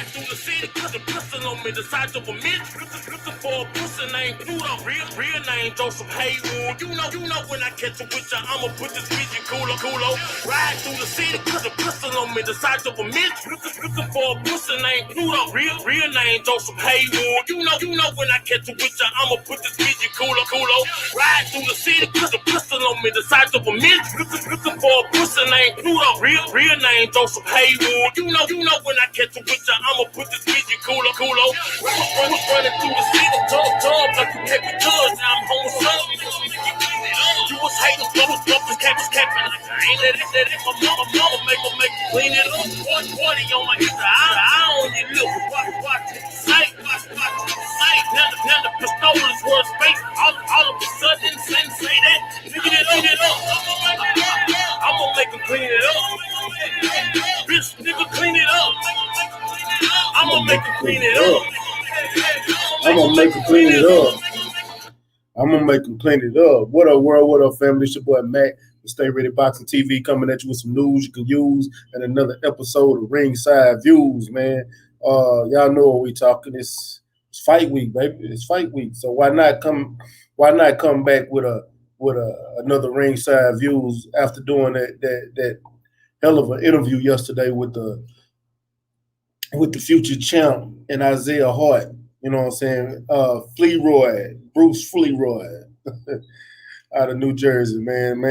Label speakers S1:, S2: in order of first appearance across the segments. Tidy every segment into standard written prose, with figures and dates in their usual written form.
S1: Ride through the city, put a pistol on me, the size of a midget. Looking for a pussy named Pluto, real name Joseph Haywood. You know when I catch a witch, I'ma put this bitch in culo. Ride through the city, put a pistol on me, the size of a midget. Looking for a pussy named Pluto, real name Joseph Haywood. You know when I catch a witch, I'ma put this bitch in culo. Ride through the city, put a pistol on me, the size of a midget. Looking for a pussy named Pluto, real name Joseph Haywood. You know when I catch a witch, I'ma put this bitch in culo. Running through the city, tub like you heavy goods. Now I'm home with you was hating, bumpers, capping. I ain't let it. My mama make you clean it up. 40 on my hip, I on your lip. Watch it, sight. Now the pistol is worth space. All of a sudden, say that. Clean it up. I'm gonna make him clean it up. Bitch, nigga, clean it up. I'm gonna make him clean it up.
S2: I'm gonna make him clean it up. I'm gonna make him clean it up. What up, world? What up, family? It's your boy Mac, the Stay Ready Boxing TV, coming at you with some news you can use and another episode of RingSide Views, man. Y'all know what we talking. It's fight week, baby. It's fight week. So why not come back with another RingSide Views after doing that hell of an interview yesterday with the future champ and Isaiah Hart. You know what I'm saying? Bruce Fleroy out of New Jersey, man.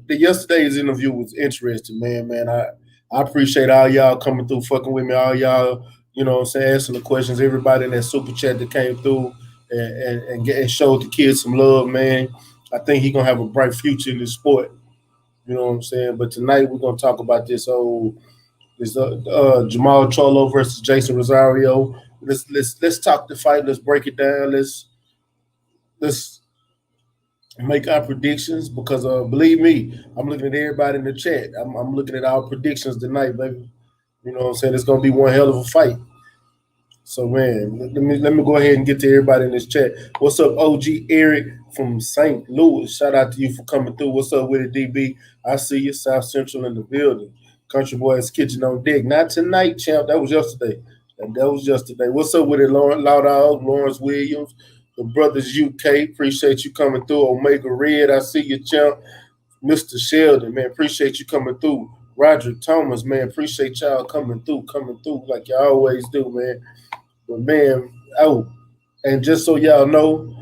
S2: Yesterday's interview was interesting, man. I appreciate all y'all coming through, fucking with me, all y'all, you know what I'm saying, asking the questions, everybody in that super chat that came through and showed the kids some love, man. I think he's going to have a bright future in this sport. You know what I'm saying? But tonight we're going to talk about this Jamal Charlo versus Jason Rosario. Let's talk the fight. Let's break it down. Let's make our predictions because believe me, I'm looking at everybody in the chat. I'm looking at our predictions tonight, baby. You know what I'm saying? It's gonna be one hell of a fight. So man, let me go ahead and get to everybody in this chat. What's up, OG Eric from St. Louis? Shout out to you for coming through. What's up with it, DB? I see you, South Central in the building. Country Boys Kitchen on deck. Not tonight, champ. That was yesterday. What's up with it, Loud Dog, Lawrence Williams, the Brothers UK? Appreciate you coming through. Omega Red, I see you, champ. Mr. Sheldon, man, appreciate you coming through. Roderick Thomas, man, appreciate y'all coming through like y'all always do, man. But man, and just so y'all know,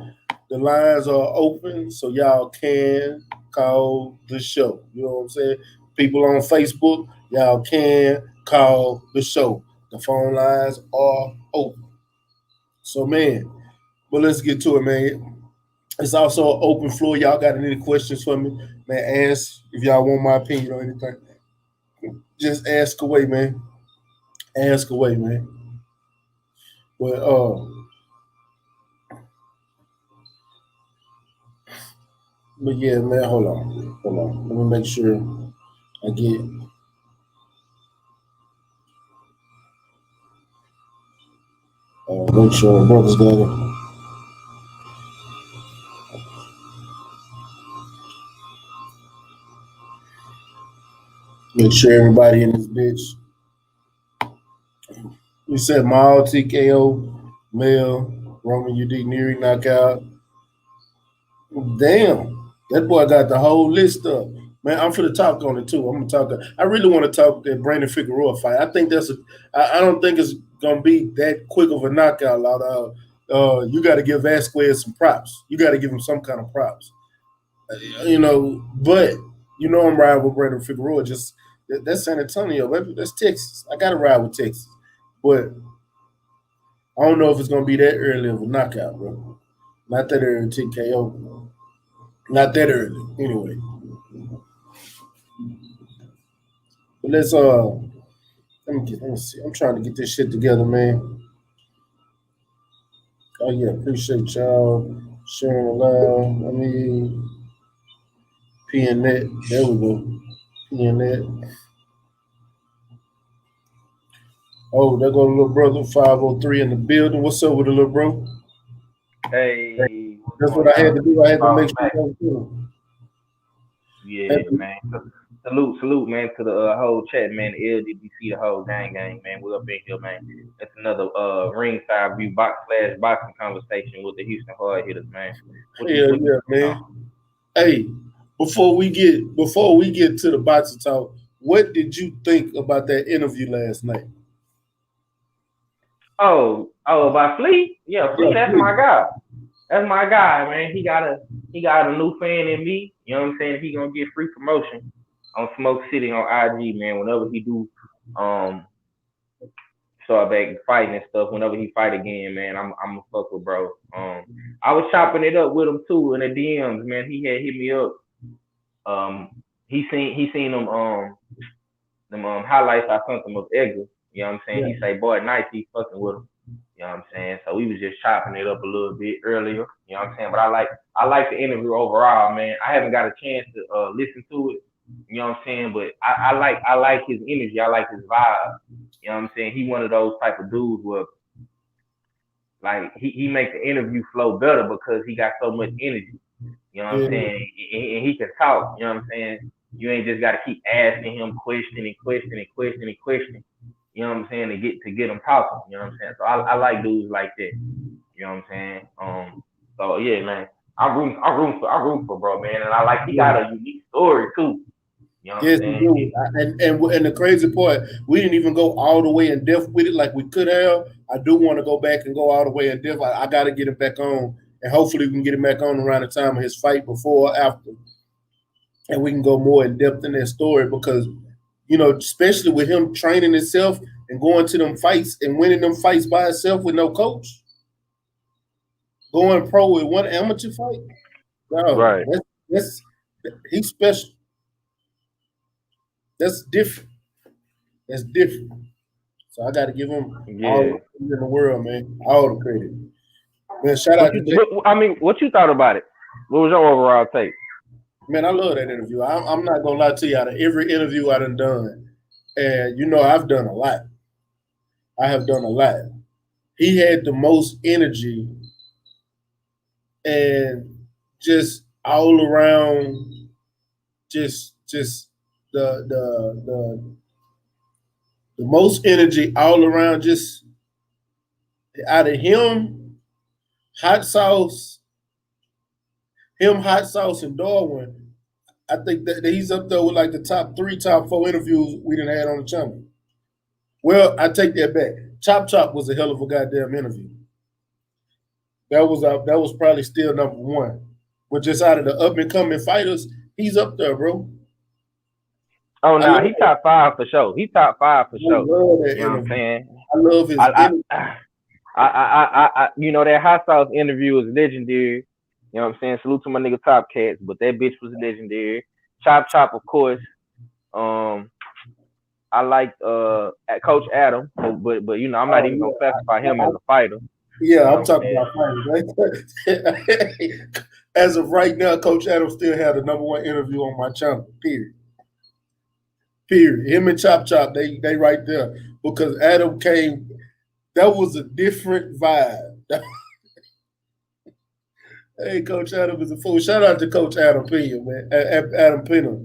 S2: the lines are open so y'all can call the show. You know what I'm saying? People on Facebook, y'all can call the show. The phone lines are open. So, man, but let's get to it, man. It's also an open floor. Y'all got any questions for me? Man, ask if y'all want my opinion or anything. Just ask away, man. Ask away, man. But yeah, man, hold on. Let me make sure I get make sure brothers got it. Make sure everybody in this bitch. We said Maul, TKO, Mel, Roman UD, Neary, knockout. Damn, that boy got the whole list up. Man, I'm for the talk on it too. I'm gonna talk. I really want to talk that Brandon Figueroa fight. I think I don't think it's gonna be that quick of a knockout. You got to give Vasquez some props. You got to give him some kind of props. You know, but you know I'm riding with Brandon Figueroa. Just that's San Antonio, baby. That's Texas. I got to ride with Texas, but I don't know if it's gonna be that early of a knockout, bro. Not that early TKO. Not that early, anyway. But let's let me see. I'm trying to get this shit together, man. Oh yeah, appreciate y'all sharing aloud. Let me PNet. There we go. PNet. Oh, there go the little brother 503 in the building. What's up with the little bro?
S3: Hey.
S2: That's what I had to do. I had to make sure.
S3: Yeah, man. Salute, man, to the whole chat, man. The LDBC, the whole gang, man. We up in here, man. That's another ringside review boxing conversation with the Houston Hard Hitters, man. What you
S2: man. Hey, before we get to the boxing talk, what did you think about that interview last night?
S3: Oh, about Flea? Yeah, Flea, that's my guy. That's my guy, man. He got a new fan in me. You know what I'm saying? If he gonna get free promotion on Smoke City on IG, man, whenever he do start back fighting and stuff, whenever he fight again, man, I'm a fuck with bro. I was chopping it up with him too in the DMs, man. He had hit me up. He seen them highlights I sent him of Edgar. You know what I'm saying? Yeah. He say, boy, nice, he fucking with him. You know what I'm saying? So we was just chopping it up a little bit earlier. You know what I'm saying? But I like the interview overall, man. I haven't got a chance to listen to it. You know what I'm saying? But I like his energy. I like his vibe. You know what I'm saying? He one of those type of dudes where like he makes the interview flow better because he got so much energy. You know what I'm saying? And he can talk. You know what I'm saying? You ain't just gotta keep asking him question. You know what I'm saying? To get them talking. You know what I'm saying? So I like dudes like that. You know what I'm saying? So yeah, man. I'm rooting for bro, man, and I like he got a unique story too. You know what I'm saying?
S2: And the crazy part, we didn't even go all the way in depth with it like we could have. I do want to go back and go all the way in depth. I got to get it back on, and hopefully we can get it back on around the time of his fight, before or after, and we can go more in depth in that story because, you know, especially with him training himself and going to them fights and winning them fights by himself with no coach, going pro with one amateur fight,
S3: right?
S2: He's special. That's different. So I got to give him all the credit in the world, man. All the credit. Man, shout out to Jay.
S3: What you thought about it? What was your overall take?
S2: Man, I love that interview. I'm not gonna lie to you. Out of every interview I done, and you know I've done a lot. I have done a lot. He had the most energy and just all around, just the most energy all around. Just out of him, hot sauce, and Darwin. I think that he's up there with like the top 4 interviews we done had on the channel. Well, I take that back. Chop was a hell of a goddamn interview. That was probably still number 1. But just out of the up and coming fighters, he's up there, bro.
S3: Oh no, he top 5 for sure. He top 5 for sure. You know what I'm saying?
S2: I love his energy.
S3: I you know, that hot sauce interview is legendary. You know what I'm saying? Salute to my nigga Top Cats, but that bitch was legendary. Chop, of course. I liked Coach Adam, but you know, I'm not even gonna classify him as a fighter.
S2: Yeah, I'm talking about fighters. As of right now, Coach Adam still had the number 1 interview on my channel. Period. Him and Chop, they right there because Adam came. That was a different vibe. Hey, Coach Adam is a fool. Shout out to Coach Adam Pena, man. Adam Pena,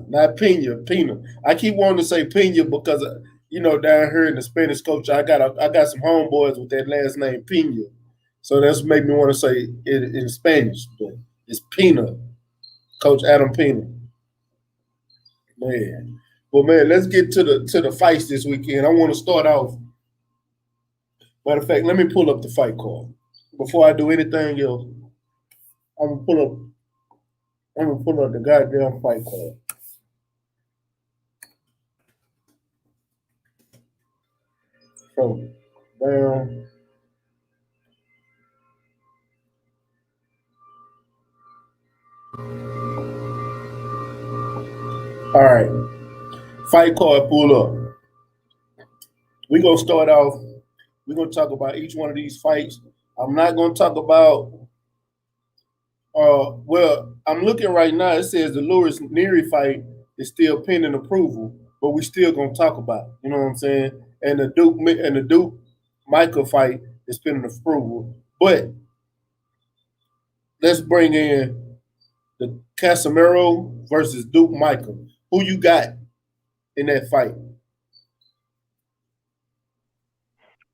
S2: not Pena. Pena. I keep wanting to say Pena because you know, down here in the Spanish culture, I got some homeboys with that last name Pena, so that's made me want to say it in Spanish, but it's Pena, Coach Adam Pena. Man, well, man, let's get to the fights this weekend. I want to start off. Matter of fact, let me pull up the fight card. Before I do anything else, I'm gonna pull up the goddamn fight card. So, down. All right, fight card pull up. We're gonna start off. We're gonna talk about each one of these fights. I'm not gonna talk about. Well, I'm looking right now. It says the Lewis Neary fight is still pending approval, but we still gonna talk about it. You know what I'm saying? And the Duke Michael fight is pending approval. But let's bring in the Casemiro versus Duke Michael. Who you got in that fight?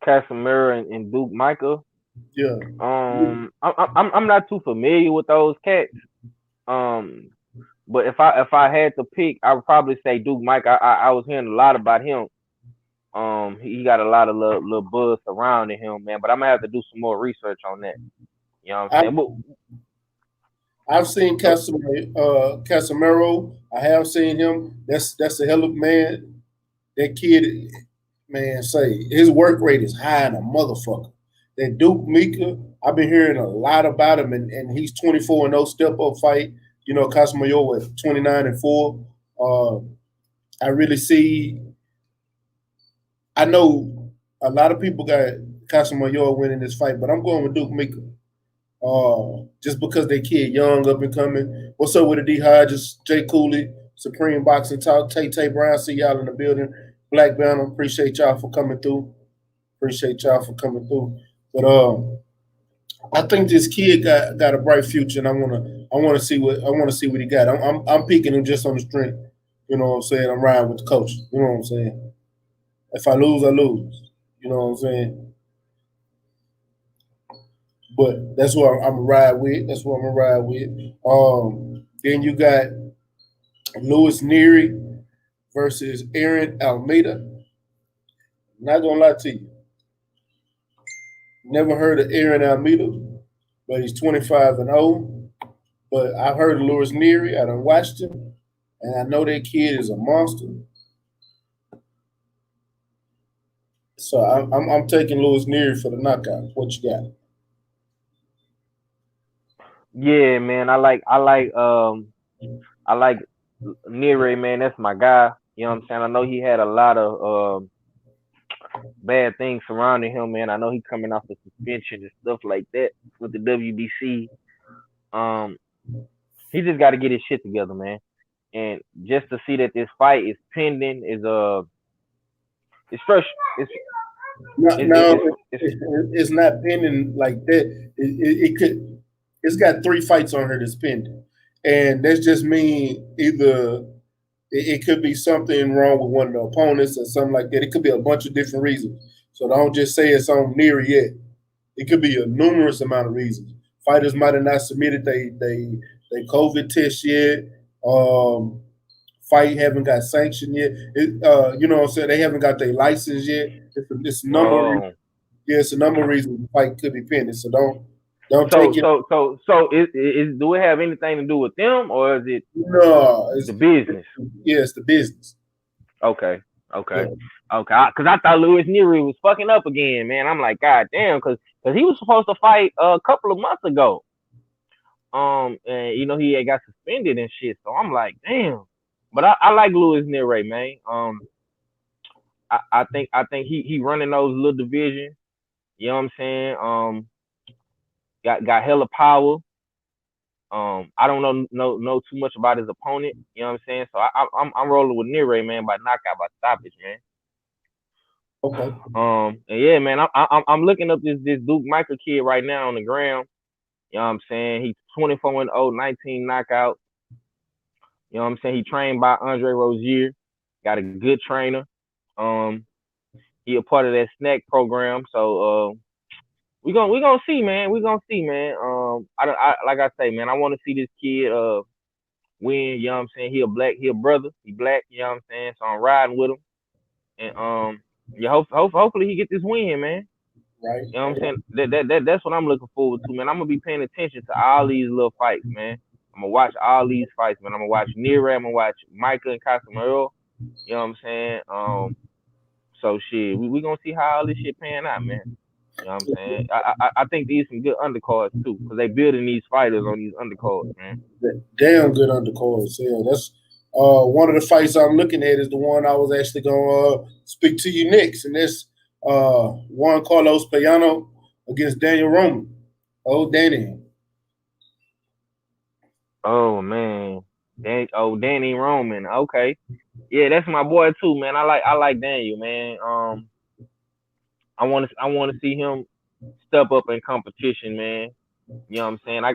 S3: Casemiro and Duke Michael.
S2: Yeah.
S3: I'm not too familiar with those cats. Um, but if I had to pick, I would probably say Duke Mike. I was hearing a lot about him. He got a lot of little buzz surrounding him, man. But I'm gonna have to do some more research on that. You know what I'm
S2: I,
S3: saying?
S2: I've seen Casemiro. I have seen him. That's a hell of a man. That kid, man, say his work rate is high in a motherfucker. That Duke Mika, I've been hearing a lot about him, and he's 24 and no step up fight. You know, Casemiro was 29-4. Uh, I really see. I know a lot of people got Casemiro winning this fight, but I'm going with Duke Mika. Just because they kid young, up and coming. What's up with the D Hodges, Jay Cooley, Supreme Boxing Talk, Tay Brown, see y'all in the building. Black Banner, appreciate y'all for coming through. Appreciate y'all for coming through. But I think this kid got a bright future, and I wanna see what he got. I'm picking him just on the strength. You know what I'm saying? I'm riding with the coach. You know what I'm saying? If I lose, I lose. You know what I'm saying? But that's what I'm gonna ride with. That's what I'm gonna ride with. Then you got Louis Neary versus Aaron Almeida. Not gonna lie to you. Never heard of Aaron Almeida, but he's 25-0. But I've heard of Louis Neary. I done watched him, and I know that kid is a monster. So I'm taking Louis Neary for the knockout. What you got?
S3: Yeah, man. I like Nere, man. That's my guy. You know what I'm saying? I know he had a lot of bad things surrounding him, man. I know he coming off the suspension and stuff like that with the WBC. Um, he just got to get his shit together, man. And just to see that this fight is pending is it's fresh. It's
S2: No, it's not pending like that. It could. It's got 3 fights on her that's pending, and that's just mean either it could be something wrong with one of the opponents or something like that. It could be a bunch of different reasons. So don't just say it's on near yet. It could be a numerous amount of reasons. Fighters might have not submitted they COVID test yet. Fight haven't got sanctioned yet. You know what I'm saying? They haven't got their license yet. It's a number of reasons. Yeah, it's a number of reasons the fight could be pending. So don't take it.
S3: So is do it have anything to do with them or is it
S2: it's
S3: the business?
S2: Yeah, it's the business.
S3: Okay. Because I thought Louis Neary was fucking up again, man. I'm like, God damn, because he was supposed to fight a couple of months ago. And you know he had got suspended and shit. So I'm like, damn. But I like Louis Neary, man. I think he running those little divisions. You know what I'm saying? Got hella power. I don't know too much about his opponent. You know what I'm saying? So I'm rolling with Neary, man, by knockout, by stoppage, man.
S2: Okay.
S3: And yeah, man, I'm looking up this Duke Michael kid right now on the ground. You know what I'm saying? He's 24-0, 19 knockouts. You know what I'm saying? He trained by Andre Rozier. Got a good trainer. He a part of that snack program. So we gonna see, man. We gonna see, man. I like I say, man, I want to see this kid win. You know what I'm saying? He a brother. He black. You know what I'm saying? So I'm riding with him. And yeah, hopefully he get this win, man.
S2: Right.
S3: You know what I'm saying? That's what I'm looking forward to, man. I'm gonna be paying attention to all these little fights, man. I'm gonna watch all these fights, man. I'm gonna watch Neary. I'm gonna watch Micah and Casemiro. You know what I'm saying? So shit, we gonna see how all this shit pan out, man. You know what I'm saying? I think these some good undercards too, because they building these fighters on these undercards, man.
S2: Damn good undercards. Yeah, that's one of the fights I'm looking at is the one I was actually gonna speak to you next, and that's Juan Carlos Payano against Daniel Roman. Oh, Danny.
S3: Oh man, Danny Roman. Okay, yeah, that's my boy too, man. I like Daniel, man. I want to see him step up in competition, man. You know what I'm saying? I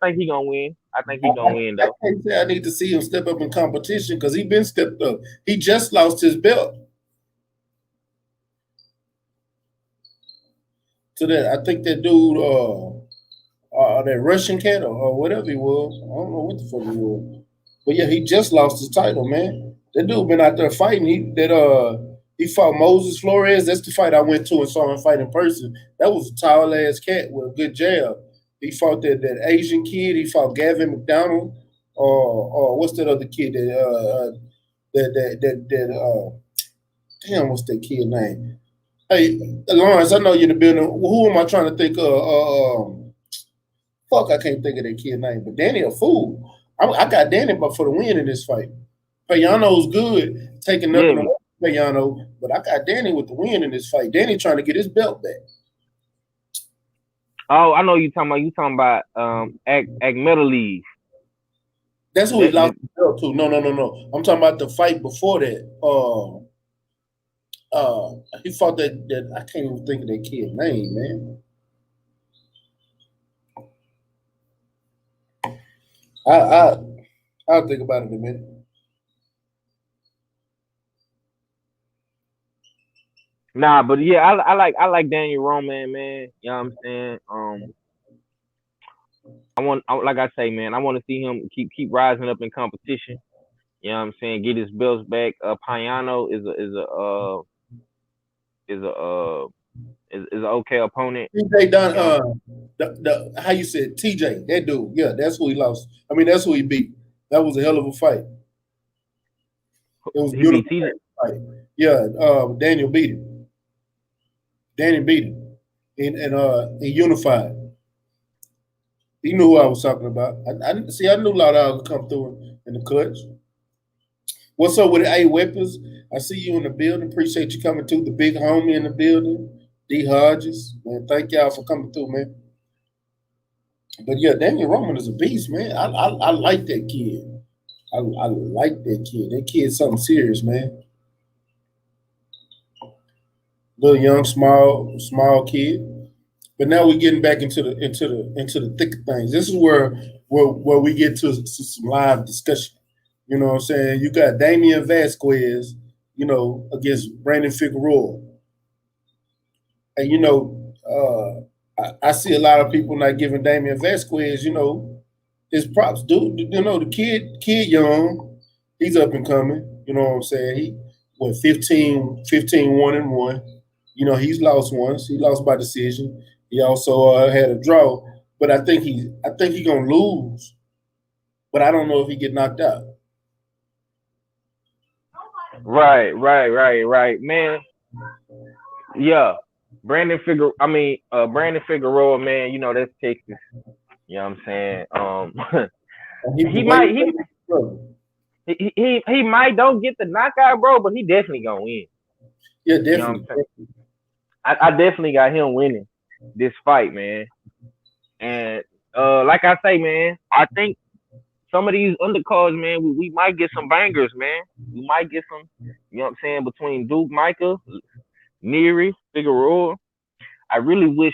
S3: think he gonna win. I think he gonna win
S2: I
S3: though.
S2: can't say I need to see him step up in competition because he been stepped up. He just lost his belt to that. I think that dude, that Russian cat or whatever he was. I don't know what the fuck he was. But yeah, he just lost his title, man. That dude been out there fighting. He fought Moses Flores. That's the fight I went to and saw him fight in person. That was a tall ass cat with a good jab. He fought that Asian kid. He fought Gavin McDonald. Or what's that other kid that damn, what's that kid name? Hey, Lawrence, I know you're in the building. Who am I trying to think of? Fuck, I can't think of that kid name. But Danny a fool. I got Danny but for the win in this fight. Payano's good, taking
S3: Yeah.
S2: nothing away from Payano, but I got Danny with the win in this fight. Danny trying to get his belt back.
S3: Oh, I know you talking about. You talking about Agmetaliev.
S2: That's who he lost the belt to. No. I'm talking about the fight before that. He fought that I can't even think of that kid's name, man. I'll think about it in a minute.
S3: Nah, but yeah, I like Daniel Roman, man. You know what I'm saying? Like I say, man, I want to see him keep rising up in competition. You know what I'm saying? Get his belts back. Payano is an okay opponent.
S2: TJ Don, the how you said TJ, that dude, yeah, that's who he lost. I mean, that's who he beat. That was a hell of a fight. It was a
S3: He beat
S2: beautiful
S3: TJ.
S2: fight. Yeah, Daniel beat him. Danny beat him, and he unified. He knew who I was talking about. I see. I knew Loud would come through in the clutch. What's up with it? Hey, Weapons? I see you in the building. Appreciate you coming through. The big homie in the building, D. Hodges. Man, thank y'all for coming through, man. But yeah, Daniel Roman is a beast, man. I like that kid. I like that kid. That kid's something serious, man. Little young, small kid. But now we're getting back into the thick of things. This is where we get to some live discussion. You know what I'm saying? You got Damian Vasquez, against Brandon Figueroa. And I see a lot of people not giving Damian Vasquez, his props. Dude, the kid young, he's up and coming. You know what I'm saying? He went 1-1. He's lost once. He lost by decision. He also had a draw. But I think he gonna lose. But I don't know if he get knocked out.
S3: Right, man. Yeah, Brandon Figueroa, man. You know that's Texas. You know what I'm saying? He might he might don't get the knockout, bro, but he definitely gonna win.
S2: Yeah,
S3: You know what
S2: definitely.
S3: I'm saying? I definitely got him winning this fight, man. And like I say, man, I think some of these undercards, man, we might get some bangers, man. We might get some, you know what I'm saying, between Duke, Micah, Neary, Figueroa. I really wish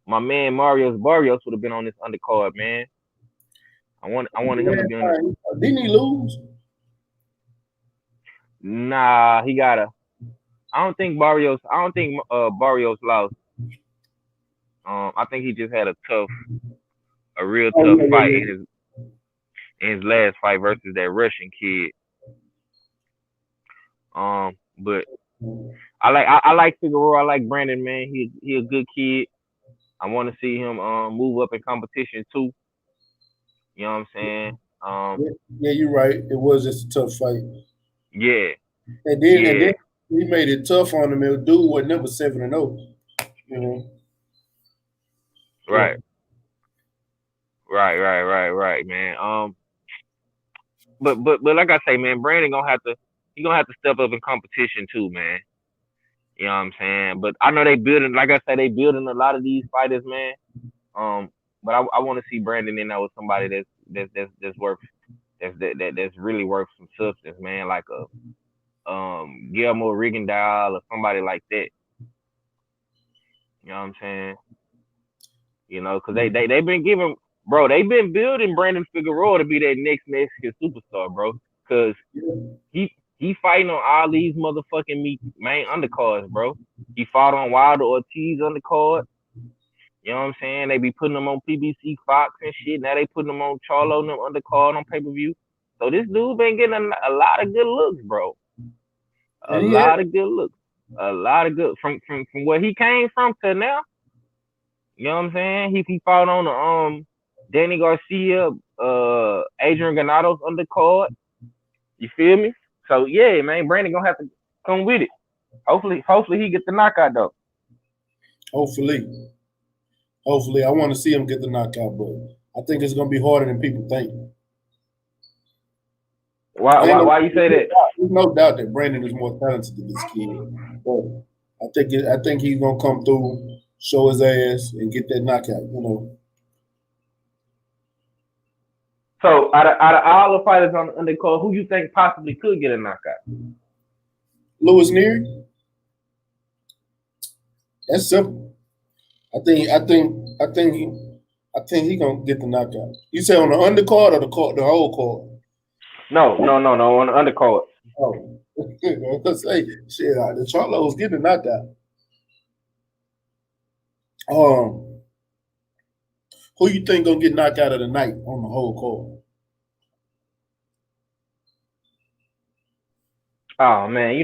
S3: my man Marius Barrios would have been on this undercard, man. I wanted him to be on this.
S2: Didn't he lose?
S3: Nah, he gotta. I don't think Barrios lost. I think he just had a real tough fight in his last fight versus that Russian kid. But I like Figueroa. I like Brandon, man. He a good kid. I want to see him move up in competition too. You know what I'm saying?
S2: Yeah, you're right. It was just a tough fight.
S3: Yeah.
S2: And then he made it tough on him. And dude was number 7-0. You know.
S3: Right. Right, man. But like I say, man, Brandon gonna have to step up in competition too, man. You know what I'm saying? But I know they building, like I say, they building a lot of these fighters, man. But I want to see Brandon in there with somebody that's worth that's really worth some substance, man, like a Guillermo Rigondeaux or somebody like that. You know what I'm saying? You know, because they've been giving, bro, they've been building Brandon Figueroa to be that next Mexican superstar, bro. Because he fighting on all these motherfucking main undercards, bro. He fought on Wilder Ortiz undercard. You know what I'm saying? They be putting him on PBC Fox and shit. Now they putting him on Charlo and them undercard on pay-per-view. So this dude been getting a lot of good looks, bro. A lot of good looks. A lot of good from where he came from to now. You know what I'm saying? He fought on the Danny Garcia, Adrian Granado's undercard. You feel me? So yeah, man, Brandon gonna have to come with it. Hopefully he gets the knockout though.
S2: Hopefully, I want to see him get the knockout, but I think it's gonna be harder than people think.
S3: Why you say that?
S2: There's no doubt that Brandon is more talented than this kid. But I think he's gonna come through, show his ass, and get that knockout. You know.
S3: So out of all the fighters on the undercard, who you think possibly could get a knockout?
S2: Louis Neary. That's simple. I think he gonna get the knockout. You say on the undercard or the whole card?
S3: No, on the undercard.
S2: Oh, let's say shit. The Charlo's getting the knockout. Who you think gonna get knocked out of the night on the whole card?
S3: Oh man,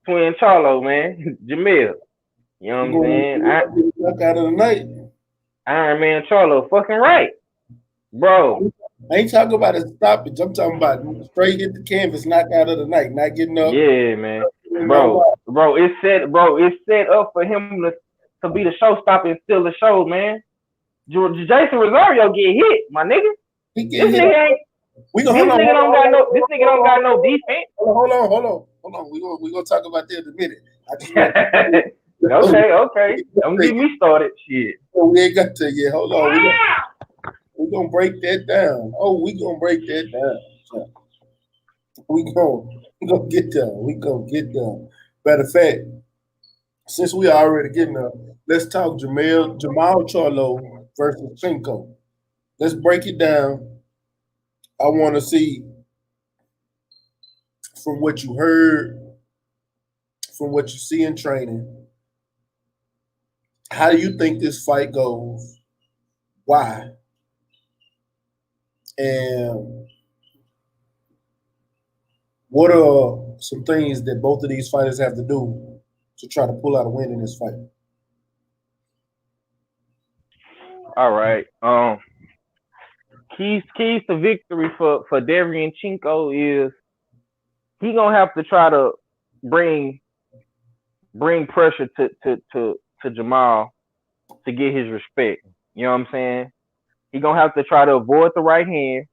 S3: Twin Charlo, man, Jamil. You know what I'm saying?
S2: Knocked out of the night.
S3: Iron Man Charlo, fucking right, bro.
S2: I ain't talking about a stoppage. I'm talking about straight hit the canvas, knocked out of the night, not getting up.
S3: Yeah, man, bro. It's set up for him to be the showstopper and steal the show, man. Jason Rosario get hit, my nigga. This nigga don't got no defense.
S2: Hold on. We gonna talk about that in a minute.
S3: Okay. Don't get me started. Shit.
S2: We ain't got to yet. Hold on. We're gonna break that down. We gonna break that down. We gonna get down. We gonna get down. Matter of fact, since we are already getting up, let's talk Jamal Charlo versus Cinco. Let's break it down. I want to see from what you heard, from what you see in training, how do you think this fight goes? Why? And what are some things that both of these fighters have to do to try to pull out a win in this fight?
S3: All right. Keys to victory for Derevynchenko is he gonna have to try to bring pressure to Jamal to get his respect. You know what I'm saying? He gonna have to try to avoid the right hand,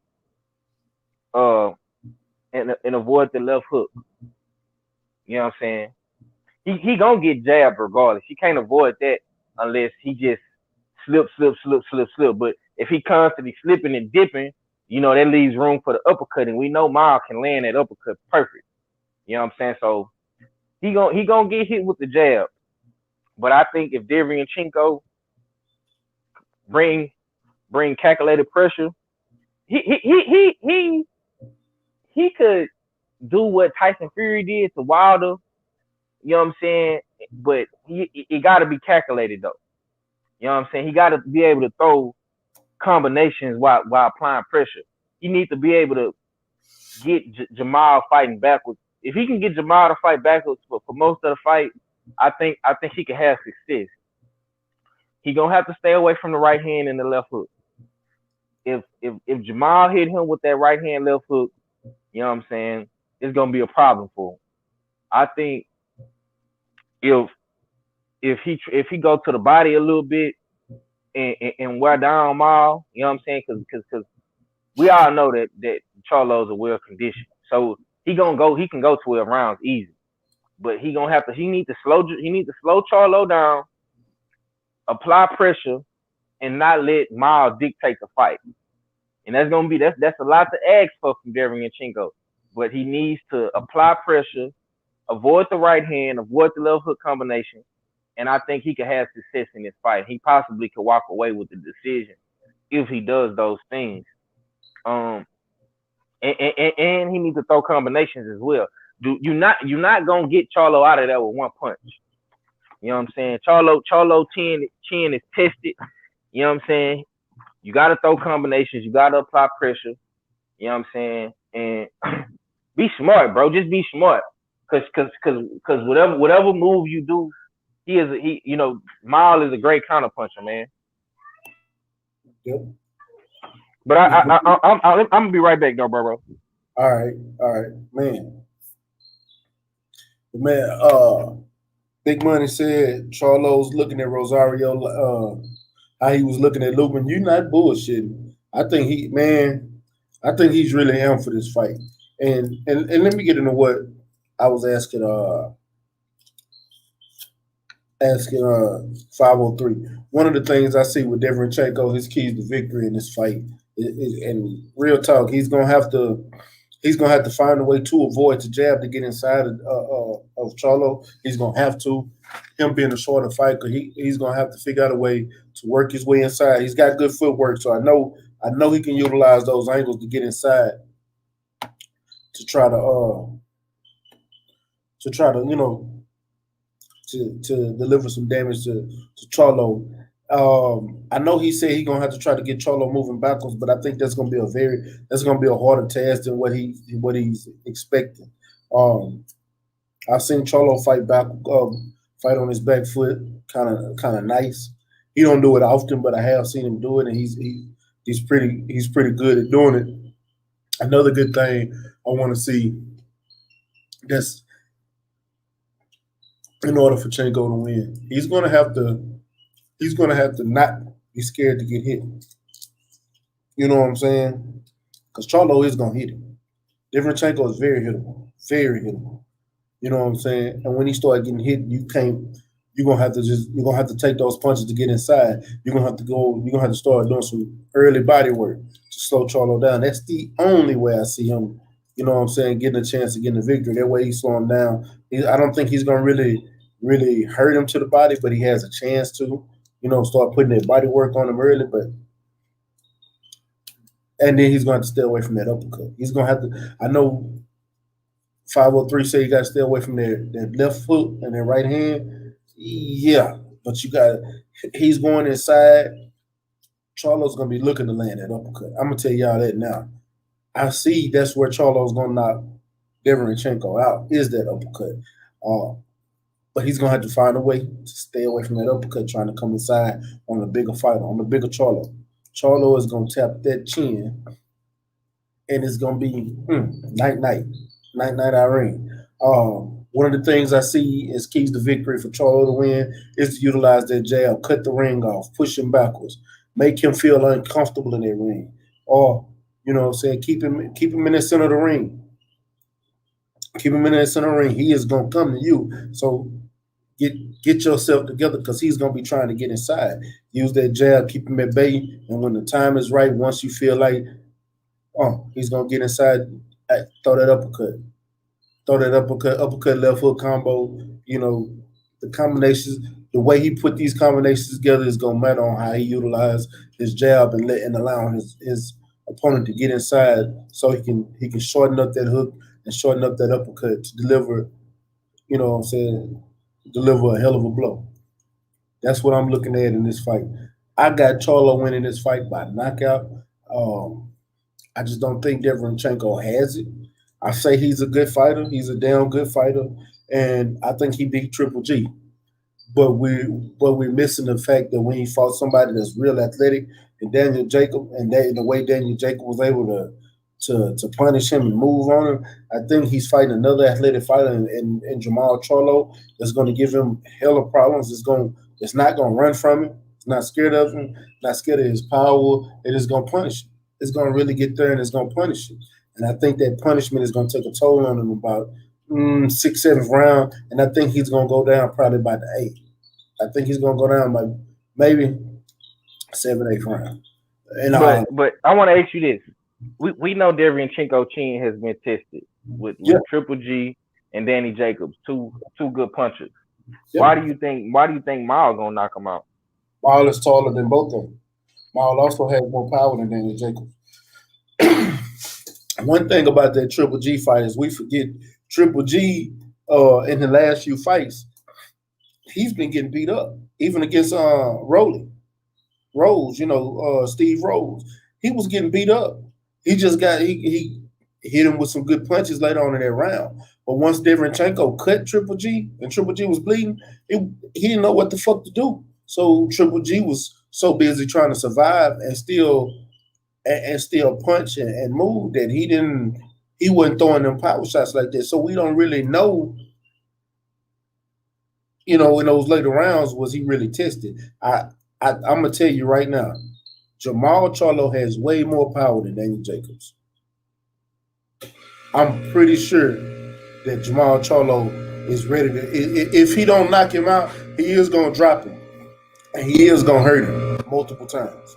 S3: and avoid the left hook. You know what I'm saying? He gonna get jabbed regardless. He can't avoid that unless he just slip. But if he constantly slipping and dipping, you know, that leaves room for the uppercut, and we know Miles can land that uppercut perfect. You know what I'm saying? So he gonna get hit with the jab. But I think if Derevynchenko bring calculated pressure, he could do what Tyson Fury did to Wilder. You know what I'm saying? But it got to be calculated though. You know what I'm saying? He got to be able to throw combinations while applying pressure. He needs to be able to get Jamal fighting backwards. If he can get Jamal to fight backwards for most of the fight, I think he can have success. He gonna have to stay away from the right hand and the left hook. If Jamal hit him with that right hand left hook, you know what I'm saying, it's gonna be a problem for him. I think if he go to the body a little bit and wear down Miles, you know what I'm saying, because we all know that Charlo's a well conditioned, so he can go 12 rounds easy, but he need to slow Charlo down, apply pressure, and not let Miles dictate the fight. And that's a lot to ask for from Derevynchenko. But he needs to apply pressure, avoid the right hand, avoid the left hook combination, and I think he could have success in this fight. He possibly could walk away with the decision if he does those things. And he needs to throw combinations as well. You're not gonna get Charlo out of there with one punch. You know what I'm saying? Charlo chin is tested. You know what I'm saying? You gotta throw combinations. You gotta apply pressure. You know what I'm saying? And be smart, bro. Just be smart. Cause whatever move you do, Mile is a great counter puncher, man.
S2: Yep.
S3: But I'm gonna be right back though, bro.
S2: All right, man. Big Money said Charlo's looking at Rosario, how he was looking at Lubin. You not bullshitting. I think he's really amped for this fight. And let me get into what I was asking 503. One of the things I see with Derevynchenko, his keys to victory in this fight, and real talk, he's gonna have to find a way to avoid the jab to get inside of Charlo. He's gonna have to. Him being a shorter fighter, he's gonna have to figure out a way to work his way inside. He's got good footwork, so I know he can utilize those angles to get inside to try to to deliver some damage to Charlo. I know he said he's gonna have to try to get Charlo moving backwards, but I think that's gonna be a harder task than what he's expecting. I've seen Charlo fight on his back foot, kind of nice. He don't do it often, but I have seen him do it, and he's pretty good at doing it. Another good thing I want to see, that's in order for Chenko to win, he's gonna have to not be scared to get hit. You know what I'm saying? Because Charlo is gonna hit him. Derevynchenko is very hittable, very hittable. You know what I'm saying? And when he starts getting hit, you're gonna have to take those punches to get inside. You're gonna have to start doing some early body work to slow Charlo down. That's the only way I see him, you know what I'm saying, getting a chance to get a victory. That way he's slowing down. I don't think he's gonna really hurt him to the body, but he has a chance to, start putting that body work on him early, and then he's going to have to stay away from that uppercut. He's going to have to. I know 503 say you got to stay away from that left foot and that right hand. Yeah, but he's going inside. Charlo's going to be looking to land that uppercut. I'm going to tell y'all that now. I see that's where Charlo's going to knock Derevynchenko out, is that uppercut. But he's going to have to find a way to stay away from that uppercut, trying to come inside on the bigger fighter, on the bigger Charlo. Charlo is going to tap that chin, and it's going to be night-night Irene. One of the things I see is keys to victory for Charlo to win is to utilize that jab, cut the ring off, push him backwards, make him feel uncomfortable in that ring. Or, you know what I'm saying, keep him in the center of the ring. Keep him in that center ring. He is going to come to you. So get yourself together, because he's going to be trying to get inside. Use that jab, keep him at bay, and when the time is right, once you feel like, he's going to get inside, throw that uppercut. Uppercut, left hook combo. The combinations, the way he put these combinations together is going to matter on how he utilizes his jab and allow his opponent to get inside, so he can shorten up that hook and shorten up that uppercut to deliver, deliver a hell of a blow. That's what I'm looking at in this fight. I got Charlo winning this fight by knockout. I just don't think Derevynchenko has it. I say he's a good fighter. He's a damn good fighter, and I think he beat Triple G. But we're missing the fact that when he fought somebody that's real athletic, and Daniel Jacob, and the way Daniel Jacob was able to punish him and move on him, I think he's fighting another athletic fighter in Jamal Charlo that's going to give him hell of problems. It's not going to run from him. It's not scared of him. Not scared of his power. It is going to punish him. It's going to really get there, and it's going to punish him. And I think that punishment is going to take a toll on him about 6th, 7th round, and I think he's going to go down probably by the 8th. I think he's going to go down by maybe 7th, 8th round.
S3: But I want to ask you this. We know Derevynchenko chin has been tested with Triple G and Danny Jacobs, two good punchers.
S2: Yeah.
S3: Why do you think Miles gonna knock him out?
S2: Miles is taller than both of them. Miles also has more power than Daniel Jacobs. One thing about that Triple G fight is we forget Triple G in the last few fights, he's been getting beat up. Even against Rose, Steve Rose. He was getting beat up. He just got he hit him with some good punches later on in that round. But once Derevynchenko cut Triple G and Triple G was bleeding, he didn't know what the fuck to do. So Triple G was so busy trying to survive and still punch and move that he wasn't throwing them power shots like that. So we don't really know, in those later rounds, was he really tested? I'm gonna tell you right now, Jamal Charlo has way more power than Daniel Jacobs. I'm pretty sure that Jamal Charlo is ready to. If he don't knock him out, he is gonna drop him, and he is gonna hurt him multiple times.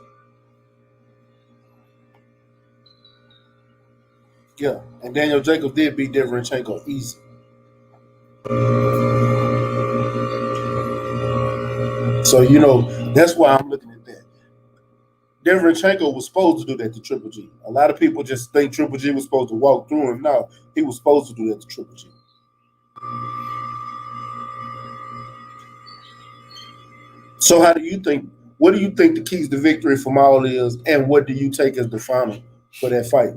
S2: Yeah, and Daniel Jacobs did beat Derevynchenko easy. So that's why I'm looking at that. Derevynchenko was supposed to do that to Triple G. A lot of people just think Triple G was supposed to walk through him. No, he was supposed to do that to Triple G. So how do you think? What do you think the keys to victory for Maul is, and what do you take as the final for that fight?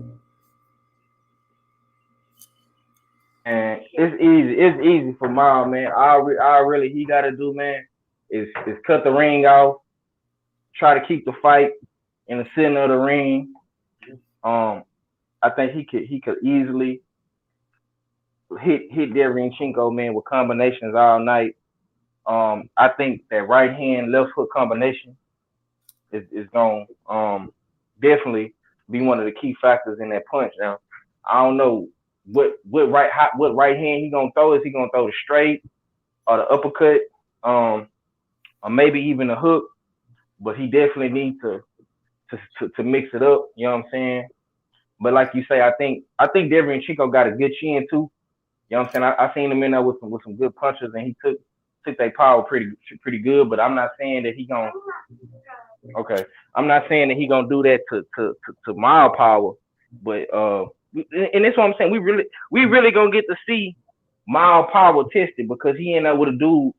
S3: And it's easy. It's easy for Miles, man. All really he got to do, man, is cut the ring off. Try to keep the fight in the center of the ring. I think he could easily hit Derevynchenko, man, with combinations all night. I think that right hand left hook combination is going definitely be one of the key factors in that punch. Now, I don't know what right hand he gonna throw. Is he gonna throw the straight or the uppercut, or maybe even a hook? But he definitely needs to mix it up. You know what I'm saying? But like you say, I think Derevynchenko got a good chin too. You know what I'm saying? I seen him in there with some good punches, and he took their power pretty good. But I'm not saying that he gonna. Okay, I'm not saying that he gonna do that to Miles power. But and that's what I'm saying. We really gonna get to see Miles power tested, because he ain't there with a dude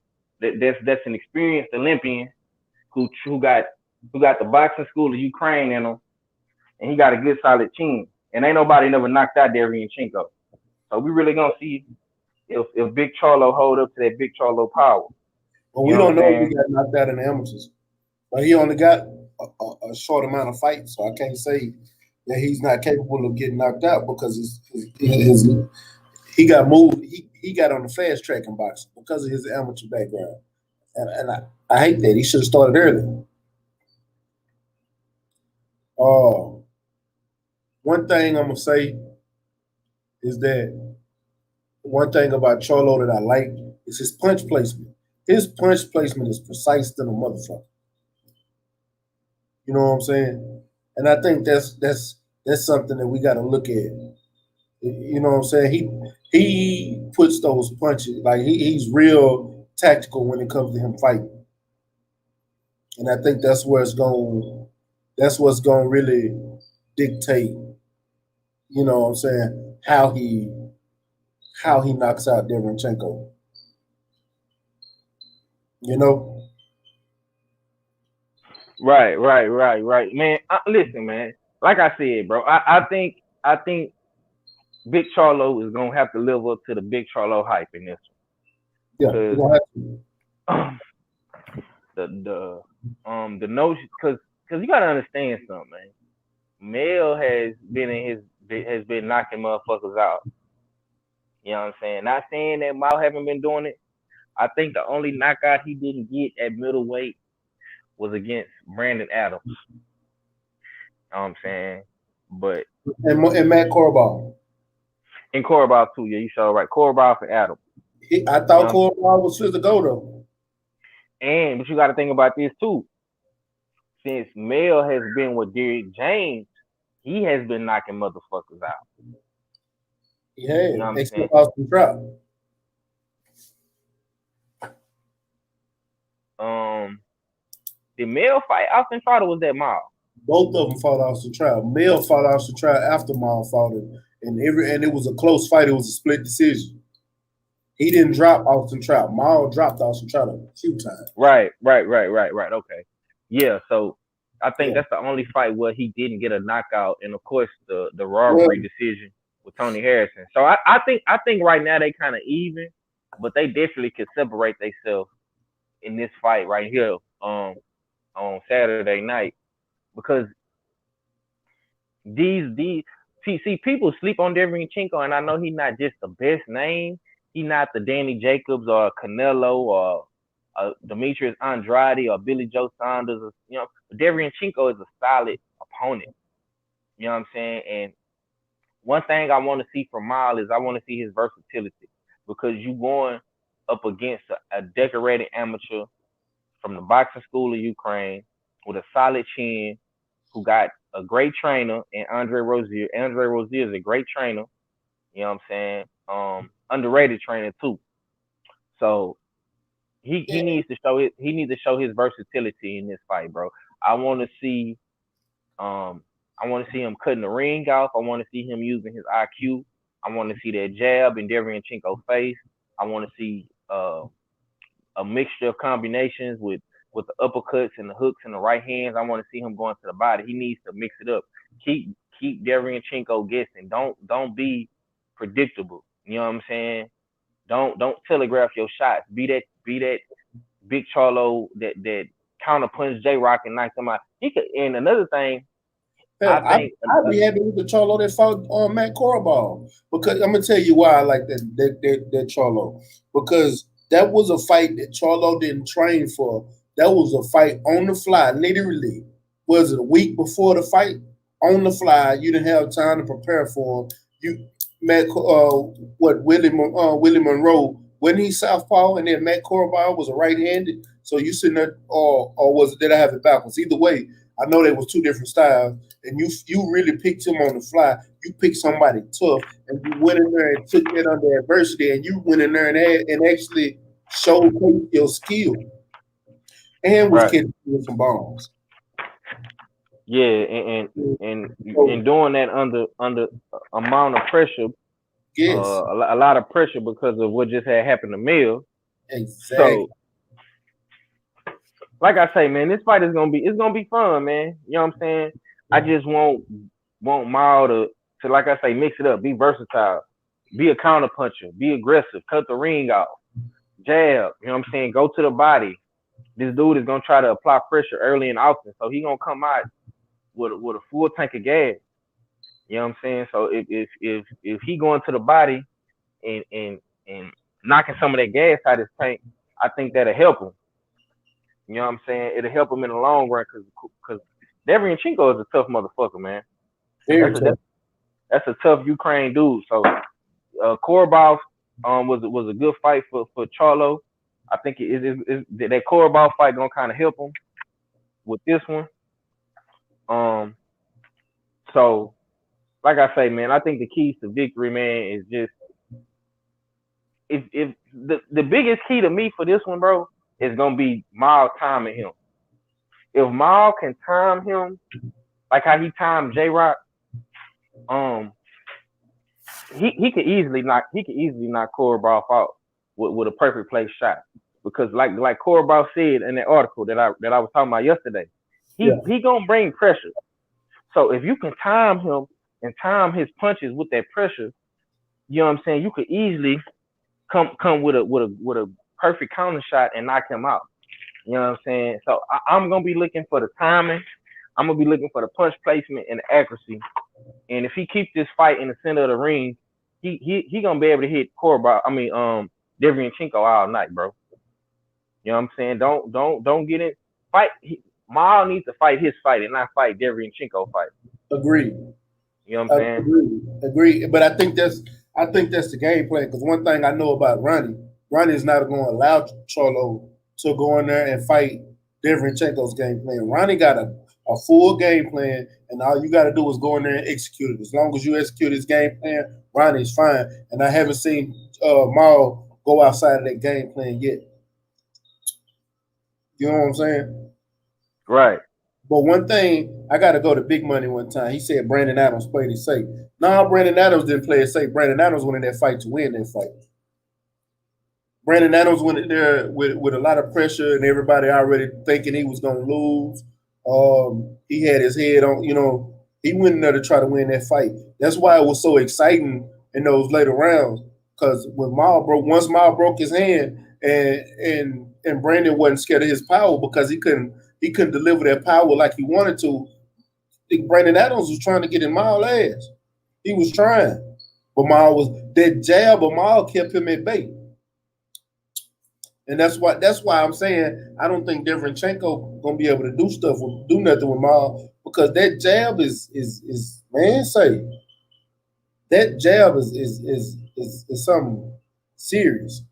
S3: that's an experienced Olympian who got the boxing school of Ukraine in him, and he got a good solid chin. And ain't nobody never knocked out Derevynchenko. So we really gonna see if Big Charlo hold up to that Big Charlo power.
S2: Well, we don't know if he got knocked out in the amateurs, but he only got a short amount of fights, so I can't say that he's not capable of getting knocked out, because he got moved. He got on the fast track in boxing because of his amateur background, and I hate that. He should have started earlier. One thing I'm gonna say is that one thing about Charlo that I like is his punch placement. His punch placement is precise than a motherfucker. You know what I'm saying? And I think that's something that we got to look at. You know what I'm saying? He puts those punches, like he's real tactical when it comes to him fighting. And I think that's what's going to really dictate, you know what I'm saying, how he knocks out Derevynchenko. You know?
S3: Right. Man, listen, man. Like I said, bro, I think Big Charlo is gonna have to live up to the Big Charlo hype in this
S2: one. Yeah, he's gonna have
S3: to. The notion, because you gotta understand something, man. Mel has been knocking motherfuckers out. You know what I'm saying? Not saying that Mao haven't been doing it. I think the only knockout he didn't get at middleweight was against Brandon Adams. You know what I'm saying? But
S2: and Matt Corral.
S3: And Corral too, yeah, you saw right. Corral for Adams.
S2: I thought Corral was supposed to go though.
S3: But you got to think about this too. Since Mel has been with Derek James, he has been knocking motherfuckers out.
S2: Yeah, you know except Austin Trout.
S3: Did Mel fight Austin Trout or was that Miles?
S2: Both of them fought Austin Trout. Mel fought Austin Trout after Miles fought him, and it was a close fight. It was a split decision. He didn't drop Austin Trout. Miles dropped Austin Trout a few times.
S3: Right. Okay. Yeah, so I think that's the only fight where he didn't get a knockout, and of course the robbery decision with Tony Harrison. So I think right now they kind of even, but they definitely could separate themselves in this fight right here on Saturday night, because these see people sleep on Derevynchenko, and I know he's not just the best name. He's not the Danny Jacobs or Canelo or Demetrius Andrade or Billy Joe Saunders. Or, Derevynchenko is a solid opponent. You know what I'm saying? And one thing I want to see from Miles is I want to see his versatility, because you going up against a decorated amateur from the boxing school of Ukraine with a solid chin, who got a great trainer in Andre Rozier. Andre Rozier is a great trainer. You know what I'm saying? Underrated trainer too. So he needs to show his versatility in this fight, bro. I want to see him cutting the ring off. I want to see him using his IQ. I want to see that jab in Derevynchenko's face. I want to see a mixture of combinations with the uppercuts and the hooks and the right hands. I want to see him going to the body. He needs to mix it up. Keep Derevynchenko guessing. Don't be predictable. You know what I'm saying? Don't telegraph your shots. Be that big Charlo that counter punch J-Rock and knock him out. He could. And another thing,
S2: I'd be happy with the Charlo that fought on Matt Coraball, because I'm gonna tell you why I like that Charlo, because that was a fight that Charlo didn't train for. That was a fight on the fly, literally. Was it a week before the fight? On the fly, you didn't have time to prepare for him. Willie Monroe, wasn't he southpaw, and then Matt Coraball was a right-handed? So you sitting there, or did I have it backwards? Either way, I know there was two different styles, and you really picked him on the fly. You picked somebody tough, and you went in there and took that under adversity, and you went in there and actually showed your skill, and was catching some bombs.
S3: Yeah, and doing that under amount of pressure.
S2: Yes.
S3: A lot of pressure because of what just had happened to Mills.
S2: Exactly.
S3: So, like I say, man, this fight is gonna be fun, man. You know what I'm saying? I just want Miles to, like I say, mix it up, be versatile, be a counter puncher, be aggressive, cut the ring off, jab. You know what I'm saying? Go to the body. This dude is gonna try to apply pressure early and often, so he gonna come out with a full tank of gas. You know what I'm saying? So if he going to the body and knocking some of that gas out of his tank, I think that'll help him. You know what I'm saying? It'll help him in the long run, because Derevynchenko is a tough motherfucker, man. That's a tough Ukraine dude. So Korobov was a good fight for Charlo. I think that Korobov fight gonna kind of help him with this one. So, like I say, man, I think the keys to victory, man, is just if the biggest key to me for this one, bro, is gonna be Miles timing him. If Miles can time him like how he timed J-Rock, he could easily knock Korobov out with a perfect place shot. Because like Korobov said in that article that I was talking about yesterday, he gonna bring pressure. So if you can time him and time his punches with that pressure, you know what I'm saying, you could easily come with a perfect counter shot and knock him out. You know what I'm saying? So I'm gonna be looking for the timing. I'm gonna be looking for the punch placement and the accuracy. And if he keeps this fight in the center of the ring, he gonna be able to hit Derevynchenko all night, bro. You know what I'm saying? Don't get it. Fight. Miles needs to fight his fight and not fight Derevynchenko fight.
S2: Agreed.
S3: You know what I'm saying?
S2: Agree. But I think that's the game plan. Because one thing I know about Ronnie is not going to allow Charlo to go in there and fight Derevynchenko's game plan. Ronnie got a full game plan, and all you got to do is go in there and execute it. As long as you execute his game plan, Ronnie's fine. And I haven't seen Miles go outside of that game plan yet. You know what I'm saying?
S3: Right.
S2: But one thing, I got to go to Big Money one time. He said Brandon Adams played it safe. No, Brandon Adams didn't play it safe. Brandon Adams went in that fight to win that fight. Brandon Adams went in there with a lot of pressure and everybody already thinking he was going to lose. He had his head on, he went in there to try to win that fight. That's why it was so exciting in those later rounds. Because once Mal broke his hand, and Brandon wasn't scared of his power because he couldn't deliver that power like he wanted to. I think Brandon Adams was trying to get in Mal's ass. He was trying, but Mal was that jab of Mal kept him at bay. And that's why I'm saying I don't think Derevynchenko gonna be able to do nothing with Mal because that jab is man say that jab is something serious.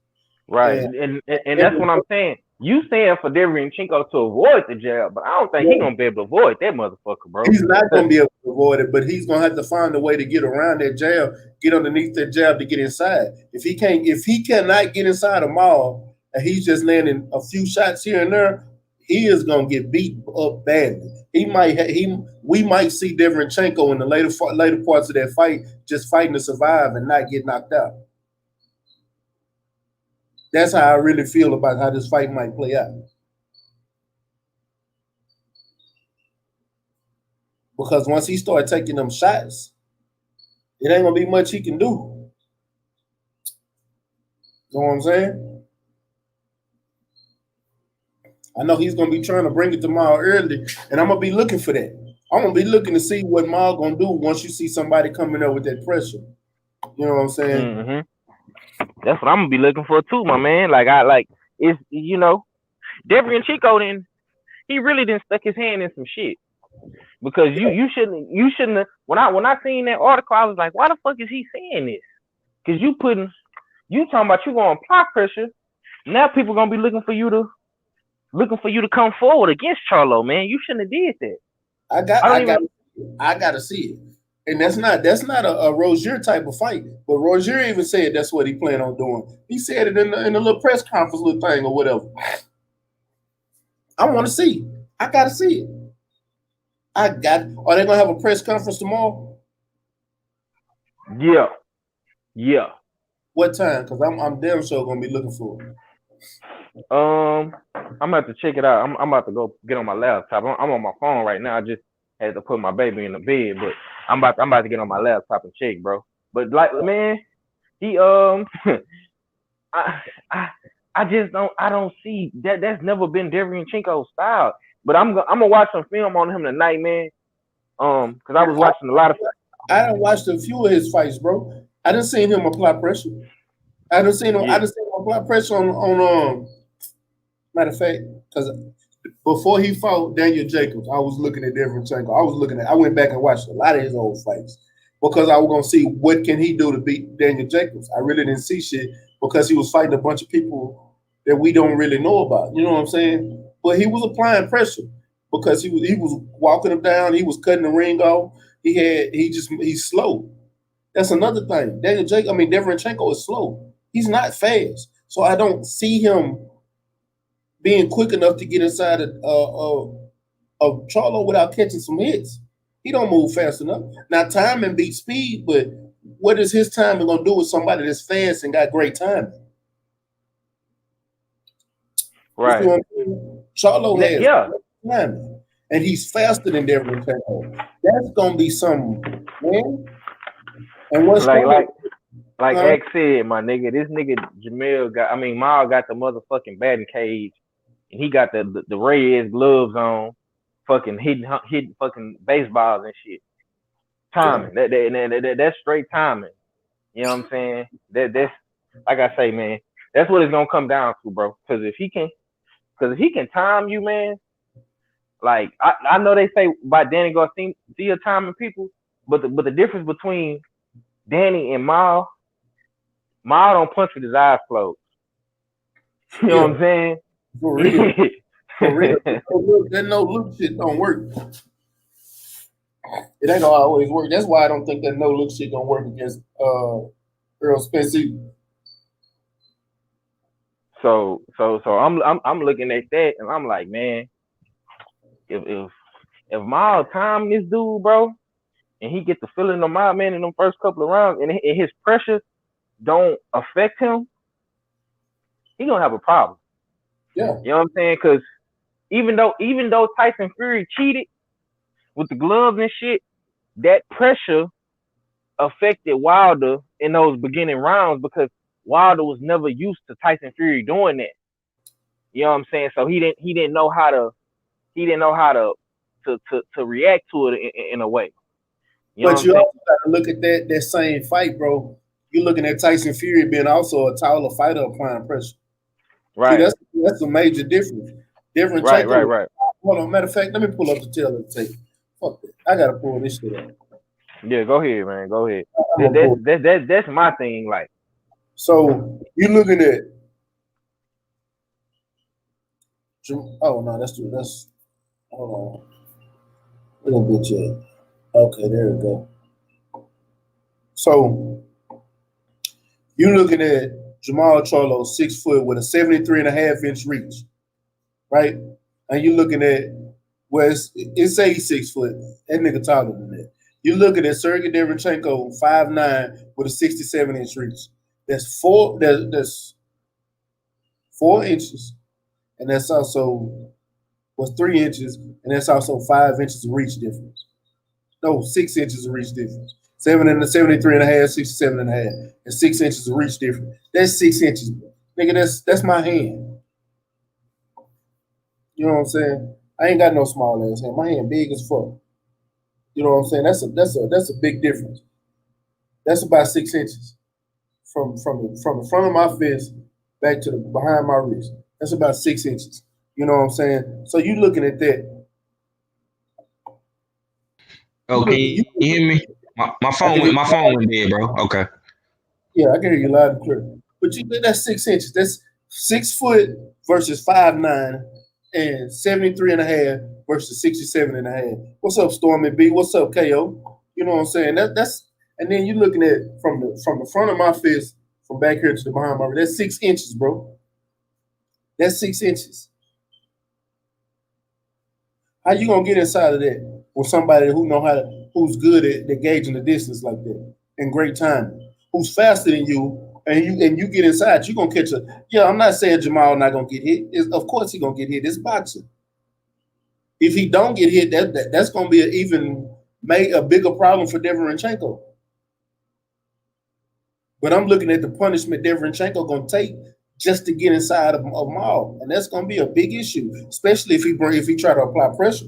S3: Right. And that's what I'm saying. You saying for Derevynchenko to avoid the jab, but I don't think he's gonna be able to avoid that motherfucker, bro.
S2: He's not gonna be able to avoid it, but he's gonna have to find a way to get around that jab, get underneath that jab to get inside. If he cannot get inside a Mal and he's just landing a few shots here and there, he is gonna get beat up badly. We might see Derevynchenko in the later parts of that fight just fighting to survive and not get knocked out. That's how I really feel about how this fight might play out. Because once he started taking them shots, it ain't gonna be much he can do. You know what I'm saying? I know he's gonna be trying to bring it to Mal early, and I'm gonna be looking for that. I'm gonna be looking to see what Mal gonna do once you see somebody coming up with that pressure. You know what I'm saying?
S3: Mm-hmm. That's what I'm gonna be looking for too, my man. It's Derevynchenko then he really didn't stuck his hand in some shit. Because you shouldn't have, when I seen that article, I was like, why the fuck is he saying this? Because you talking about you gonna apply pressure. Now people gonna be looking for you to come forward against Charlo, man. You shouldn't have did that.
S2: I gotta see it. And that's not a Rozier type of fight. But Rozier even said that's what he planned on doing. He said it in the little press conference little thing or whatever. I want to see. I gotta see it. Are they gonna have a press conference tomorrow?
S3: Yeah.
S2: What time? Because I'm damn sure gonna be looking for it.
S3: I'm about to check it out. I'm about to go get on my laptop. I'm on my phone right now. I just had to put my baby in the bed, but I'm about to get on my laptop and check, bro. But man, he I just don't see that. That's never been Derevynchenko's style. But I'm gonna watch some film on him tonight, man. Because I was watching a lot of.
S2: I done watched a few of his fights, bro. I done seen him apply pressure. I done seen him apply pressure on matter of fact, because before he fought Daniel Jacobs, I was looking at Derevynchenko. I went back and watched a lot of his old fights because I was gonna see what can he do to beat Daniel Jacobs. I really didn't see shit because he was fighting a bunch of people that we don't really know about. You know what I'm saying? But he was applying pressure because he was walking him down. He was cutting the ring off. He's slow. That's another thing. Derevynchenko is slow. He's not fast, so I don't see him being quick enough to get inside of Charlo without catching some hits. He don't move fast enough. Now timing beats speed, but what is his timing gonna do with somebody that's fast and got great timing?
S3: Right.
S2: Charlo has timing, and he's faster than Derevynchenko. That's gonna be something, man. And what's
S3: like X said, my nigga, this nigga Mal got the motherfucking batting cage, and he got the red gloves on, fucking hitting fucking baseballs and shit. Timing, that's straight timing. You know what I'm saying? That's like I say, man. That's what it's gonna come down to, bro. Because if he can time you, man. Like I know they say about Danny Garcia timing people, but the difference between Danny and Mal don't punch with his eyes closed. You know what I'm saying?
S2: For real. For real. That no look shit don't work. It ain't gonna always work. That's why I don't think that no look shit gonna work against Earl Spence.
S3: So I'm looking at that and I'm like, man, if Miles time this dude, bro, and he get the feeling of my man in them first couple of rounds, and his pressure don't affect him, he gonna have a problem.
S2: Yeah.
S3: You know what I'm saying? Because even though Tyson Fury cheated with the gloves and shit, that pressure affected Wilder in those beginning rounds because Wilder was never used to Tyson Fury doing that. You know what I'm saying? So he didn't know how to react to it in a way. You know what
S2: But
S3: I'm
S2: you
S3: saying?
S2: also got to look at that same fight, bro. You're looking at Tyson Fury being also a taller fighter applying pressure. See,
S3: Right.
S2: that's a major difference.
S3: Right.
S2: Derevynchenko.
S3: Right.
S2: Hold on. Matter of fact, let me pull up the tail of the tape. Fuck it. I gotta pull this shit up.
S3: Yeah, go ahead, man. Go ahead.
S2: I'm gonna pull.
S3: That's my thing. Like,
S2: So you're looking at. Oh no, that's. Hold on. Where that bitch at? Okay, there we go. So you're looking at Jamal Charlo, 6 foot with a 73.5 inch reach, right? And you're looking at it's 6 foot. That nigga taller than that. You're looking at Sergey Derevynchenko, 5'9", with a 67-inch reach. That's 4 inches, and that's also was 3 inches, and that's also 5 inches of reach difference. No, 6 inches of reach difference. 73.5, 67.5, and 6 inches of reach difference. That's 6 inches, nigga. That's my hand. You know what I'm saying? I ain't got no small ass hand. My hand big as fuck. You know what I'm saying? That's a big difference. That's about 6 inches from the front of my fist back to the behind my wrist. That's about 6 inches. You know what I'm saying? So you looking at that?
S4: Oh, can you hear me? My phone went dead, bro. Okay.
S2: Yeah, I can hear you loud and clear. But that's 6 inches. That's 6 foot versus 5'9" and 73.5 versus 67.5. What's up, Stormy B? What's up, KO? You know what I'm saying? That's and then you're looking at from the front of my fist from back here to the behind my wrist. That's 6 inches, bro. That's 6 inches. How you gonna get inside of that with somebody who's good at gauging the distance like that and great timing, who's faster than you, and you get inside, you gonna catch a. Yeah, I'm not saying Jamal not gonna get hit. Of course he gonna get hit. It's boxing. If he don't get hit, that's gonna be a bigger problem for Derevynchenko. But I'm looking at the punishment Derevynchenko gonna take just to get inside of Maul, and that's gonna be a big issue, especially if he try to apply pressure.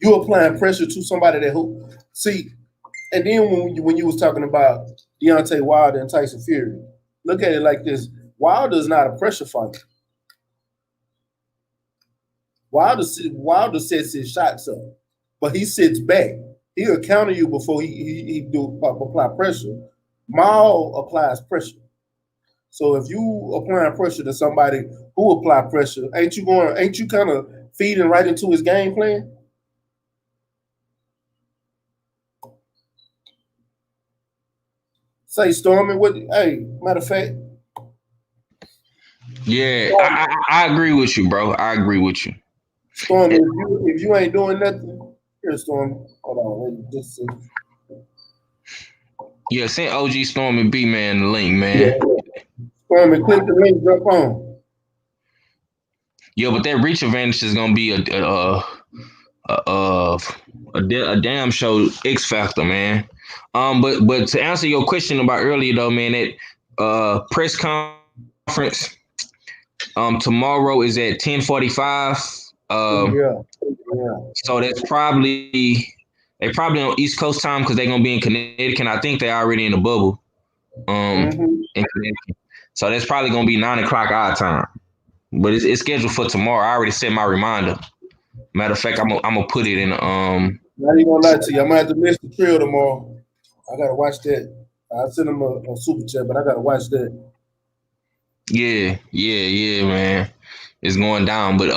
S2: You applying pressure to somebody see, and then when you was talking about Deontay Wilder and Tyson Fury, look at it like this: Wilder is not a pressure fighter. Wilder sets his shots up, but he sits back. He'll counter you before he do apply pressure. Maul applies pressure. So if you applying pressure to somebody who apply pressure, ain't you kind of feeding right into his game plan? Say, Stormy, matter of fact.
S4: Yeah, I agree with you, bro. I agree with you.
S2: Stormy, if you ain't doing nothing, here, Stormy. Hold on, let me just see.
S4: Yeah, send OG Stormy B man the link, man.
S2: Yeah. Stormy, click the link, jump on.
S4: Yeah, but that reach advantage is gonna be a damn show X factor, man. But to answer your question about earlier though, man, that press conference tomorrow is at 10:45.
S2: Yeah.
S4: So that's probably they probably on East Coast time because they're gonna be in Connecticut. And I think they're already in the bubble. In Connecticut. So that's probably gonna be 9 o'clock our time. But it's scheduled for tomorrow. I already set my reminder. Matter of fact, I'm gonna put it in.
S2: Not even gonna lie to you, I'm gonna have to miss the trail tomorrow. I gotta watch that. I sent him a super chat, but I gotta watch that.
S4: Yeah, man. It's going down, but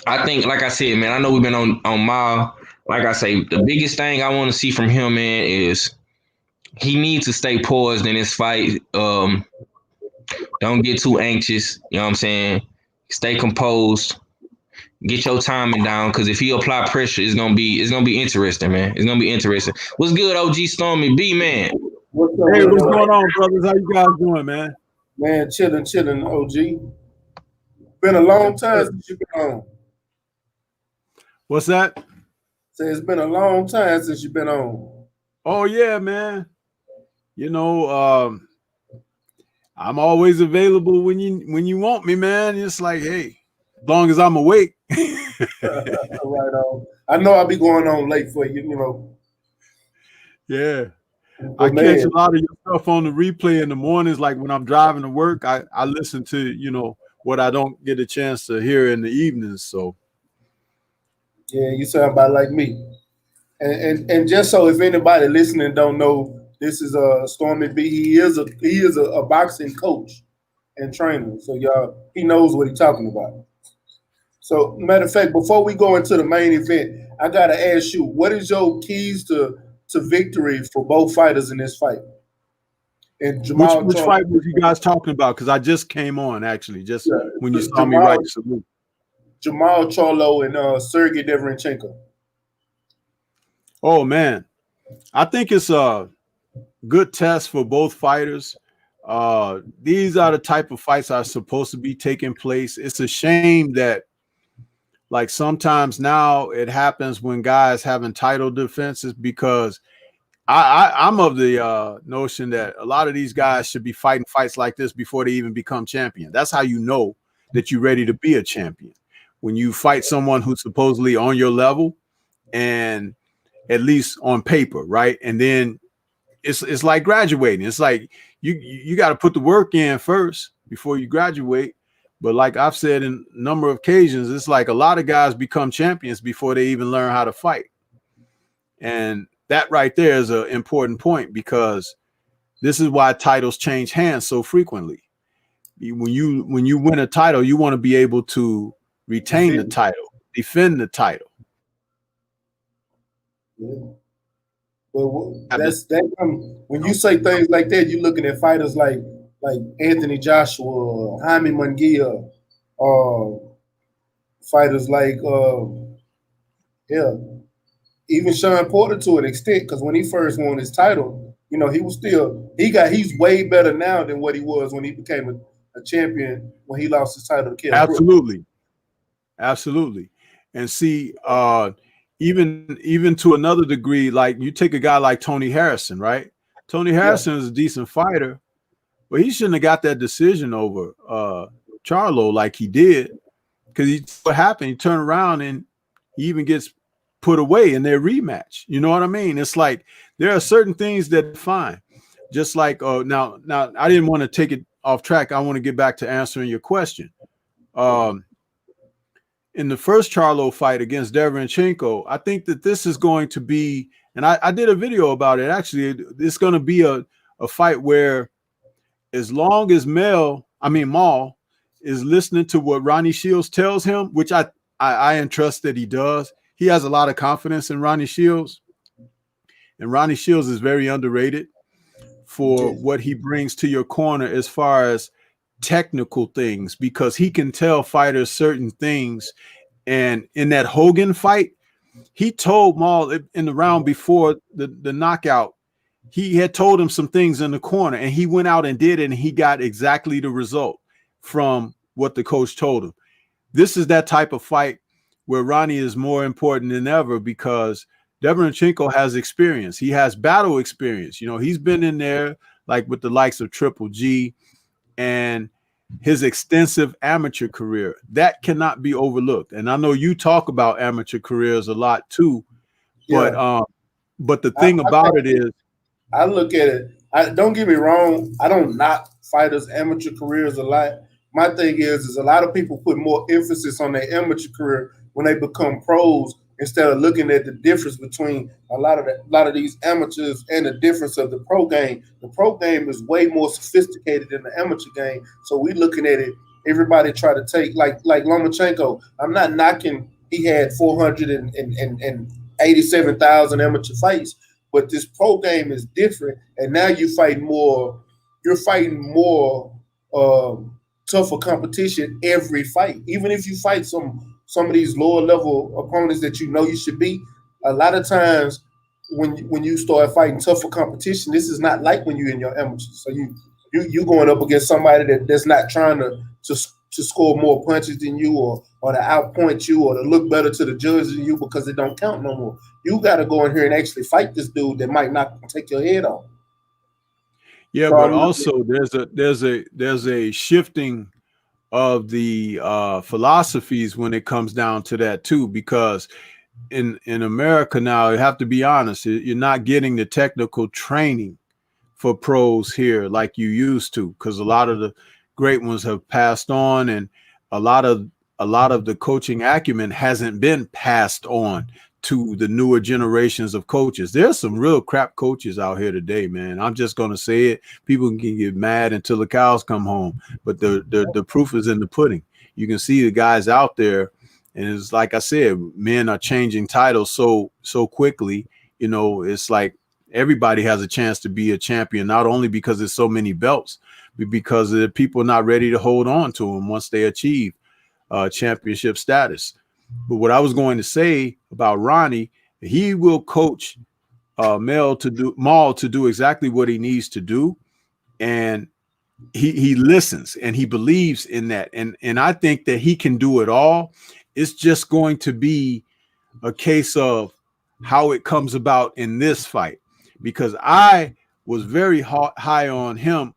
S4: I think, like I said, man, I know we've been on Mile. Like I say, the biggest thing I want to see from him, man, is he needs to stay poised in this fight. Don't get too anxious. You know what I'm saying? Stay composed. get your timing down, because if he apply pressure, it's gonna be interesting, man. It's gonna be interesting. What's good, OG Stormy B, man?
S2: What's up,
S5: Hey, what's
S2: man?
S5: going on, brothers? How you guys doing, man?
S2: Man, chilling, OG. Been a long time since you've been on.
S5: What's that?
S2: Say it's been a long time since you've been on.
S5: Oh yeah, man. You know, I'm always available when you want me, man. It's like, hey, as long as I'm awake.
S2: Right on. I know I'll be going on late for you, you know.
S5: Yeah.
S2: But
S5: I catch
S2: man,
S5: a lot of your stuff on the replay in the mornings, like when I'm driving to work. I listen to, you know, what I don't get a chance to hear in the evenings. So
S2: yeah, you sound about like me. And just so if anybody listening don't know, this is Stormy B. He is a boxing coach and trainer. So y'all, he knows what he's talking about. So matter of fact, before we go into the main event, I gotta ask you, what is your keys to victory for both fighters in this fight? And Jamal
S5: which
S2: Charlo,
S5: fight was you guys talking about? Because I just came on, actually, just when you saw me write the salute.
S2: Jamal Charlo and Sergey Derevynchenko.
S5: Oh man, I think it's a good test for both fighters. These are the type of fights that are supposed to be taking place. It's a shame that, like, sometimes now it happens when guys having title defenses, because I'm of the notion that a lot of these guys should be fighting fights like this before they even become champion. That's how you know that you're ready to be a champion. When you fight someone who's supposedly on your level, and at least on paper, right? And then it's like graduating. It's like you got to put the work in first before you graduate. But like I've said in a number of occasions, it's like a lot of guys become champions before they even learn how to fight. And that right there is an important point, because this is why titles change hands so frequently. When you win a title, you want to be able to retain the title, defend the title.
S2: Yeah. Well, when you say things like that, you're looking at fighters like Anthony Joshua, Jaime Munguia, fighters like even Sean Porter to an extent, because when he first won his title, you know, he's way better now than what he was when he became a champion when he lost his title to Kell
S5: Absolutely. Brooks. Absolutely. And see, even to another degree, like you take a guy like Tony Harrison, right? Tony Harrison is a decent fighter, but he shouldn't have got that decision over Charlo like he did, because what happened, he turned around and he even gets put away in their rematch. You know what I mean? It's like there are certain things that are fine. Just like now I didn't want to take it off track. I want to get back to answering your question. In the first Charlo fight against Derevynchenko, I think that this is going to be, and I did a video about it. Actually, it's going to be a fight where, as long as Maul is listening to what Ronnie Shields tells him, which I entrust that he does. He has a lot of confidence in Ronnie Shields, and Ronnie Shields is very underrated for what he brings to your corner as far as technical things, because he can tell fighters certain things. And in that Hogan fight, he told Maul in the round before the knockout, he had told him some things in the corner, and he went out and did it, and he got exactly the result from what the coach told him. This is that type of fight where Ronnie is more important than ever, because Derevynchenko has experience. He has battle experience. You know, he's been in there like with the likes of Triple G, and his extensive amateur career that cannot be overlooked. And I know you talk about amateur careers a lot too, but the thing about it is,
S2: I look at it. Don't get me wrong. I don't knock fighters' amateur careers a lot. My thing is a lot of people put more emphasis on their amateur career when they become pros, instead of looking at the difference between a lot of these amateurs and the difference of the pro game. The pro game is way more sophisticated than the amateur game. So we looking at it. Everybody try to take like Lomachenko. I'm not knocking. He had 487,000 amateur fights, but this pro game is different. And now you fight more. You're fighting more tougher competition every fight. Even if you fight some some of these lower level opponents that you know you should beat, a lot of times when you start fighting tougher competition, this is not like when you're in your amateurs. So you going up against somebody that's not trying to score more punches than you or to outpoint you or to look better to the judges than you because it don't count no more. You got to go in here and actually fight this dude that might not take your head off.
S5: Yeah, but also there's a shifting of the philosophies when it comes down to that too, because in America now, you have to be honest, you're not getting the technical training for pros here like you used to, because a lot of the great ones have passed on, and a lot of the coaching acumen hasn't been passed on to the newer generations of coaches. There's some real crap coaches out here today, man. I'm just going to say it. People can get mad until the cows come home, but the proof is in the pudding. You can see the guys out there, and it's like I said, men are changing titles so quickly. You know, it's like everybody has a chance to be a champion, not only because there's so many belts, but because the people are not ready to hold on to them once they achieve championship status. But what I was going to say about Ronnie, he will coach Maul to do exactly what he needs to do, and he listens and he believes in that, and I think that he can do it all. It's just going to be a case of how it comes about in this fight, because I was very high on him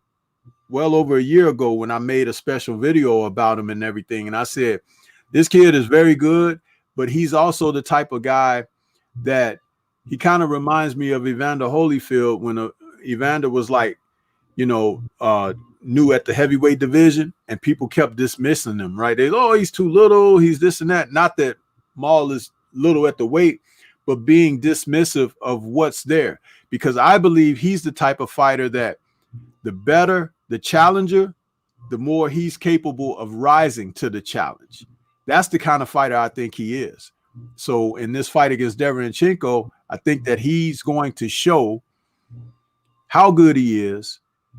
S5: well over a year ago when I made a special video about him and everything, and I said, this kid is very good, but he's also the type of guy that he kind of reminds me of Evander Holyfield when Evander was like, you know, new at the heavyweight division, and people kept dismissing him, right? He's too little, he's this and that. Not that Maul is little at the weight, but being dismissive of what's there, because I believe he's the type of fighter that the better the challenger, the more he's capable of rising to the challenge. That's the kind of fighter I think he is. So in this fight against Derevynchenko, I think that he's going to show how good he is.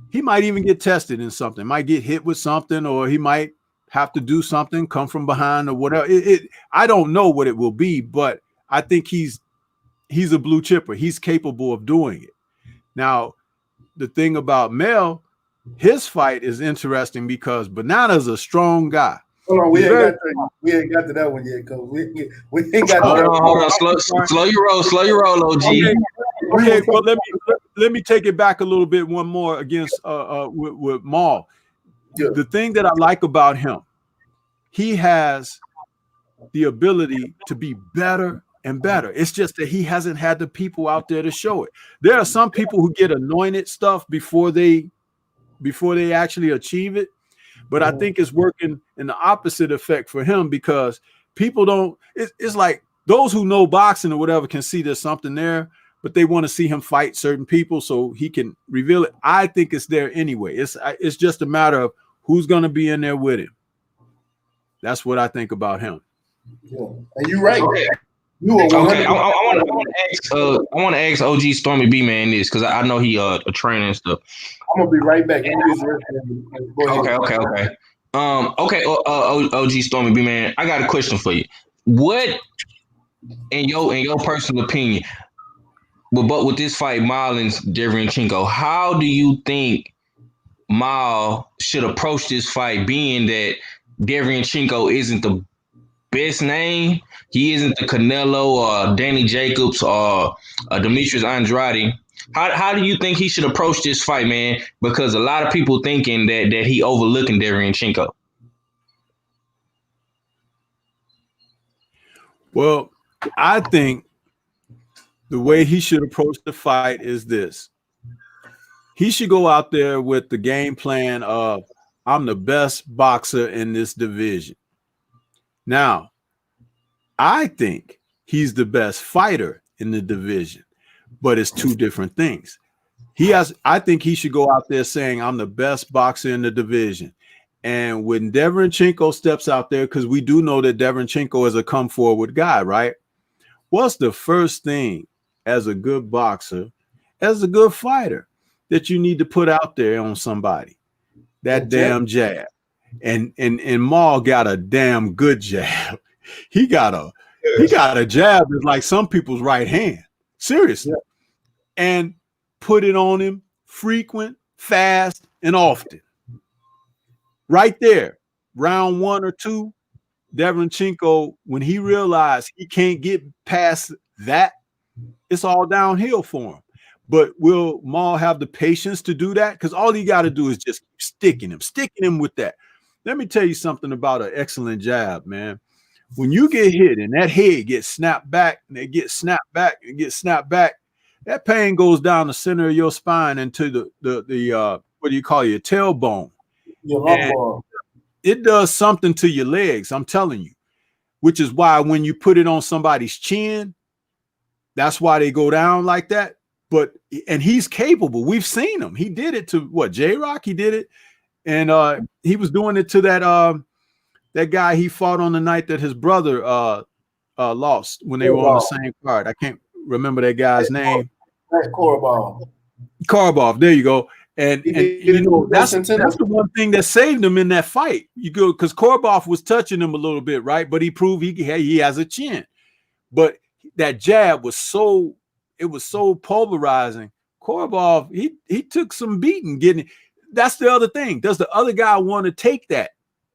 S5: He might even get tested in something, might get hit with something, or he might have to do something, come from behind or whatever. I don't know what it will be, but I think he's a blue chipper. He's capable of doing it. Now, the thing about Mel, his fight is interesting because Banana's a strong guy.
S2: Hold on, we ain't got to that one yet, Coach. We ain't got to that one.
S4: Hold on. Slow your roll, OG.
S5: Okay, well, let me take it back a little bit. One more against with Maul. Yeah. The thing that I like about him, he has the ability to be better and better. It's just that he hasn't had the people out there to show it. There are some people who get anointed stuff before they actually achieve it. But I think it's working in the opposite effect for him, because people don't, it's like those who know boxing or whatever can see there's something there, but they want to see him fight certain people so he can reveal it. I think it's there anyway. It's just a matter of who's going to be in there with him. That's what I think about him.
S2: Yeah. And you're right.
S4: Okay. Okay. I want to ask OG Stormy B man this, because I know he a trainer and stuff.
S2: I'm gonna be right back.
S4: Okay. OG Stormy B man, I got a question for you. What, in your personal opinion, but with this fight, Maul and Derevynchenko, how do you think Maul should approach this fight, being that Derevynchenko isn't the best name? He isn't the Canelo or Danny Jacobs or Demetrius Andrade. How do you think he should approach this fight, man? Because a lot of people thinking that he overlooking Derevynchenko.
S5: Well, I think the way he should approach the fight is this. He should go out there with the game plan of, I'm the best boxer in this division. Now, I think he's the best fighter in the division, but it's two different things. I think he should go out there saying, I'm the best boxer in the division. And when Derevynchenko steps out there, because we do know that Derevynchenko is a come forward guy, right? What's the first thing as a good boxer, as a good fighter, that you need to put out there on somebody? That damn jab. And Maul got a damn good jab. he got a jab that's like some people's right hand. Seriously. Yeah. And put it on him frequent, fast, and often. Right there, round 1 or 2, Derevynchenko, when he realized he can't get past that, it's all downhill for him. But will Maul have the patience to do that? Because all he got to do is just keep sticking him with that. Let me tell you something about an excellent jab, man. When you get hit and that head gets snapped back and it gets snapped back and gets snapped back, that pain goes down the center of your spine into the what do you call your tailbone? Your lumbar. It does something to your legs, I'm telling you, which is why when you put it on somebody's chin, that's why they go down like that. And he's capable. We've seen him. He did it to what? J-Rock? He did it. And he was doing it to that guy he fought on the night that his brother lost when they were on the same card. I can't remember that guy's name. Karbov. There you go. And you know, that's the one thing that saved him in that fight. You go because Karbov was touching him a little bit, right? But he proved he has a chin. But that jab was so pulverizing. Karbov, he took some beating getting it. That's the other thing. Does the other guy want to take that?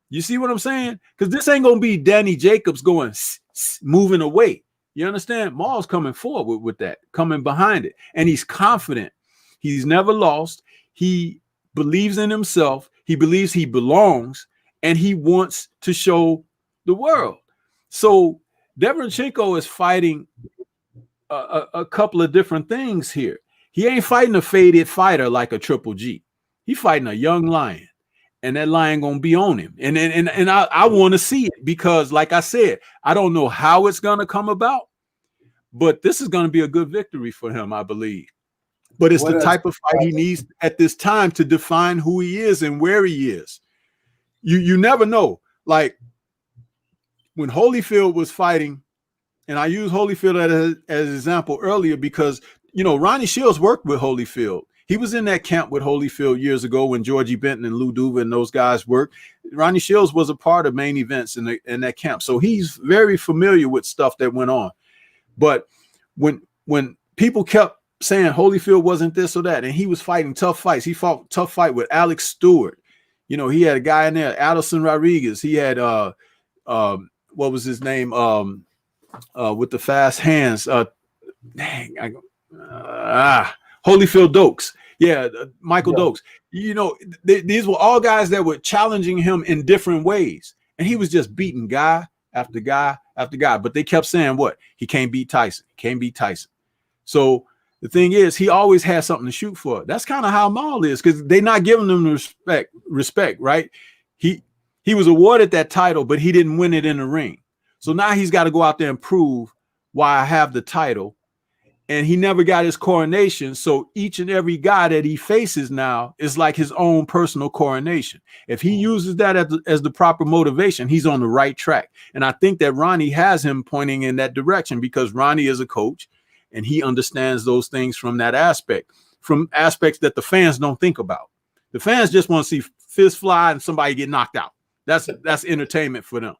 S5: You see what I'm saying? Because this ain't gonna be Danny Jacobs going moving away. You understand? Maul's coming forward with that, coming behind it, and he's confident. He's never lost. He believes in himself. He believes he belongs, and he wants to show the world. So Derevynchenko is fighting a couple of different things here. He ain't fighting a faded fighter like a Triple G. He's fighting a young lion, and that lion gonna be on him. And I want to see it because, like I said, I don't know how it's gonna come about, but this is gonna be a good victory for him, I believe. But it's the type of fight he needs at this time to define who he is and where he is. You never know. Like when Holyfield was fighting, and I use Holyfield as an example earlier because, you know, Ronnie Shields worked with Holyfield. He was in that camp with Holyfield years ago when Georgie Benton and Lou Duva and those guys worked. Ronnie Shields was a part of main events in that camp. So he's very familiar with stuff that went on. But when people kept saying Holyfield wasn't this or that, and he was fighting tough fights. He fought a tough fight with Alex Stewart. You know, he had a guy in there, Adelson Rodriguez. He had what was his name? With the fast hands. Holyfield Dokes. Yeah, Michael Dokes. You know, these were all guys that were challenging him in different ways. And he was just beating guy after guy after guy. But they kept saying what? He can't beat Tyson. He can't beat Tyson. So the thing is, he always has something to shoot for. That's kind of how Maul is, because they're not giving him respect, right? He was awarded that title, but he didn't win it in the ring. So now he's got to go out there and prove why I have the title. And he never got his coronation. So each and every guy that he faces now is like his own personal coronation. If he uses that as the proper motivation, he's on the right track. And I think that Ronnie has him pointing in that direction because Ronnie is a coach and he understands those things from that aspect, from aspects that the fans don't think about. The fans just want to see fist fly and somebody get knocked out. That's entertainment for them.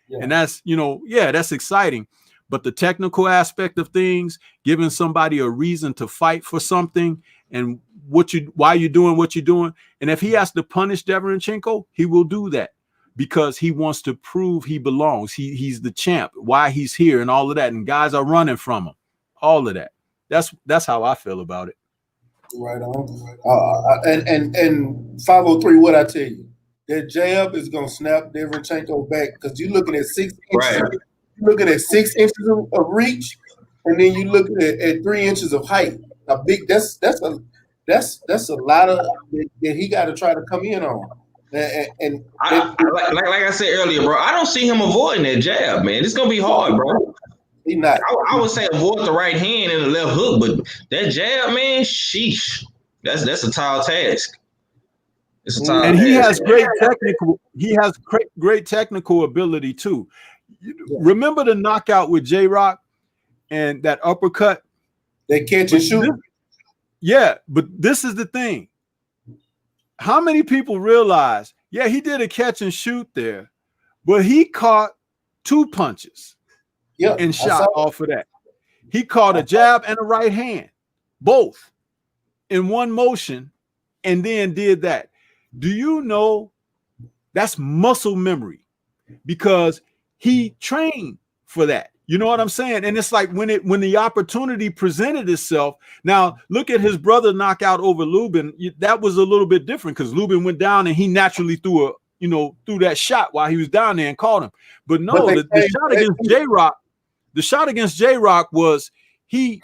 S5: Yeah. And that's, you know, yeah, that's exciting. But the technical aspect of things, giving somebody a reason to fight for something and why you're doing what you're doing. And if he has to punish Derevynchenko, he will do that because he wants to prove he belongs. He's the champ, why he's here and all of that. And guys are running from him. All of that. That's how I feel about it.
S2: Right on. And 503, what I tell you, that jab is gonna snap Derevynchenko back because you're looking at 6 inches. Right. You're looking at 6 inches of reach, and then you're looking at 3 inches of height. A big that's a lot of that he got to try to come in on. And
S4: like I said earlier, bro, I don't see him avoiding that jab, man. It's gonna be hard, bro.
S2: He's not.
S4: I would say avoid the right hand and the left hook, but that jab, man, sheesh, that's a tall task. It's a tall
S5: and
S4: task.
S5: He has great technical ability too. Remember the knockout with J-Rock and that uppercut?
S2: They catch and shoot.
S5: Yeah, but this is the thing. How many people realize, yeah, he did a catch and shoot there, but he caught 2 punches
S2: Yeah,
S5: and shot off of that. He caught a jab and a right hand, both in one motion, and then did that. Do you know that's muscle memory? Because he trained for that. You know what I'm saying? And it's like when the opportunity presented itself. Now look at his brother knockout over Lubin. That was a little bit different because Lubin went down and he naturally threw that shot while he was down there and caught him. But no, the shot against J-Rock, the shot against J-Rock was he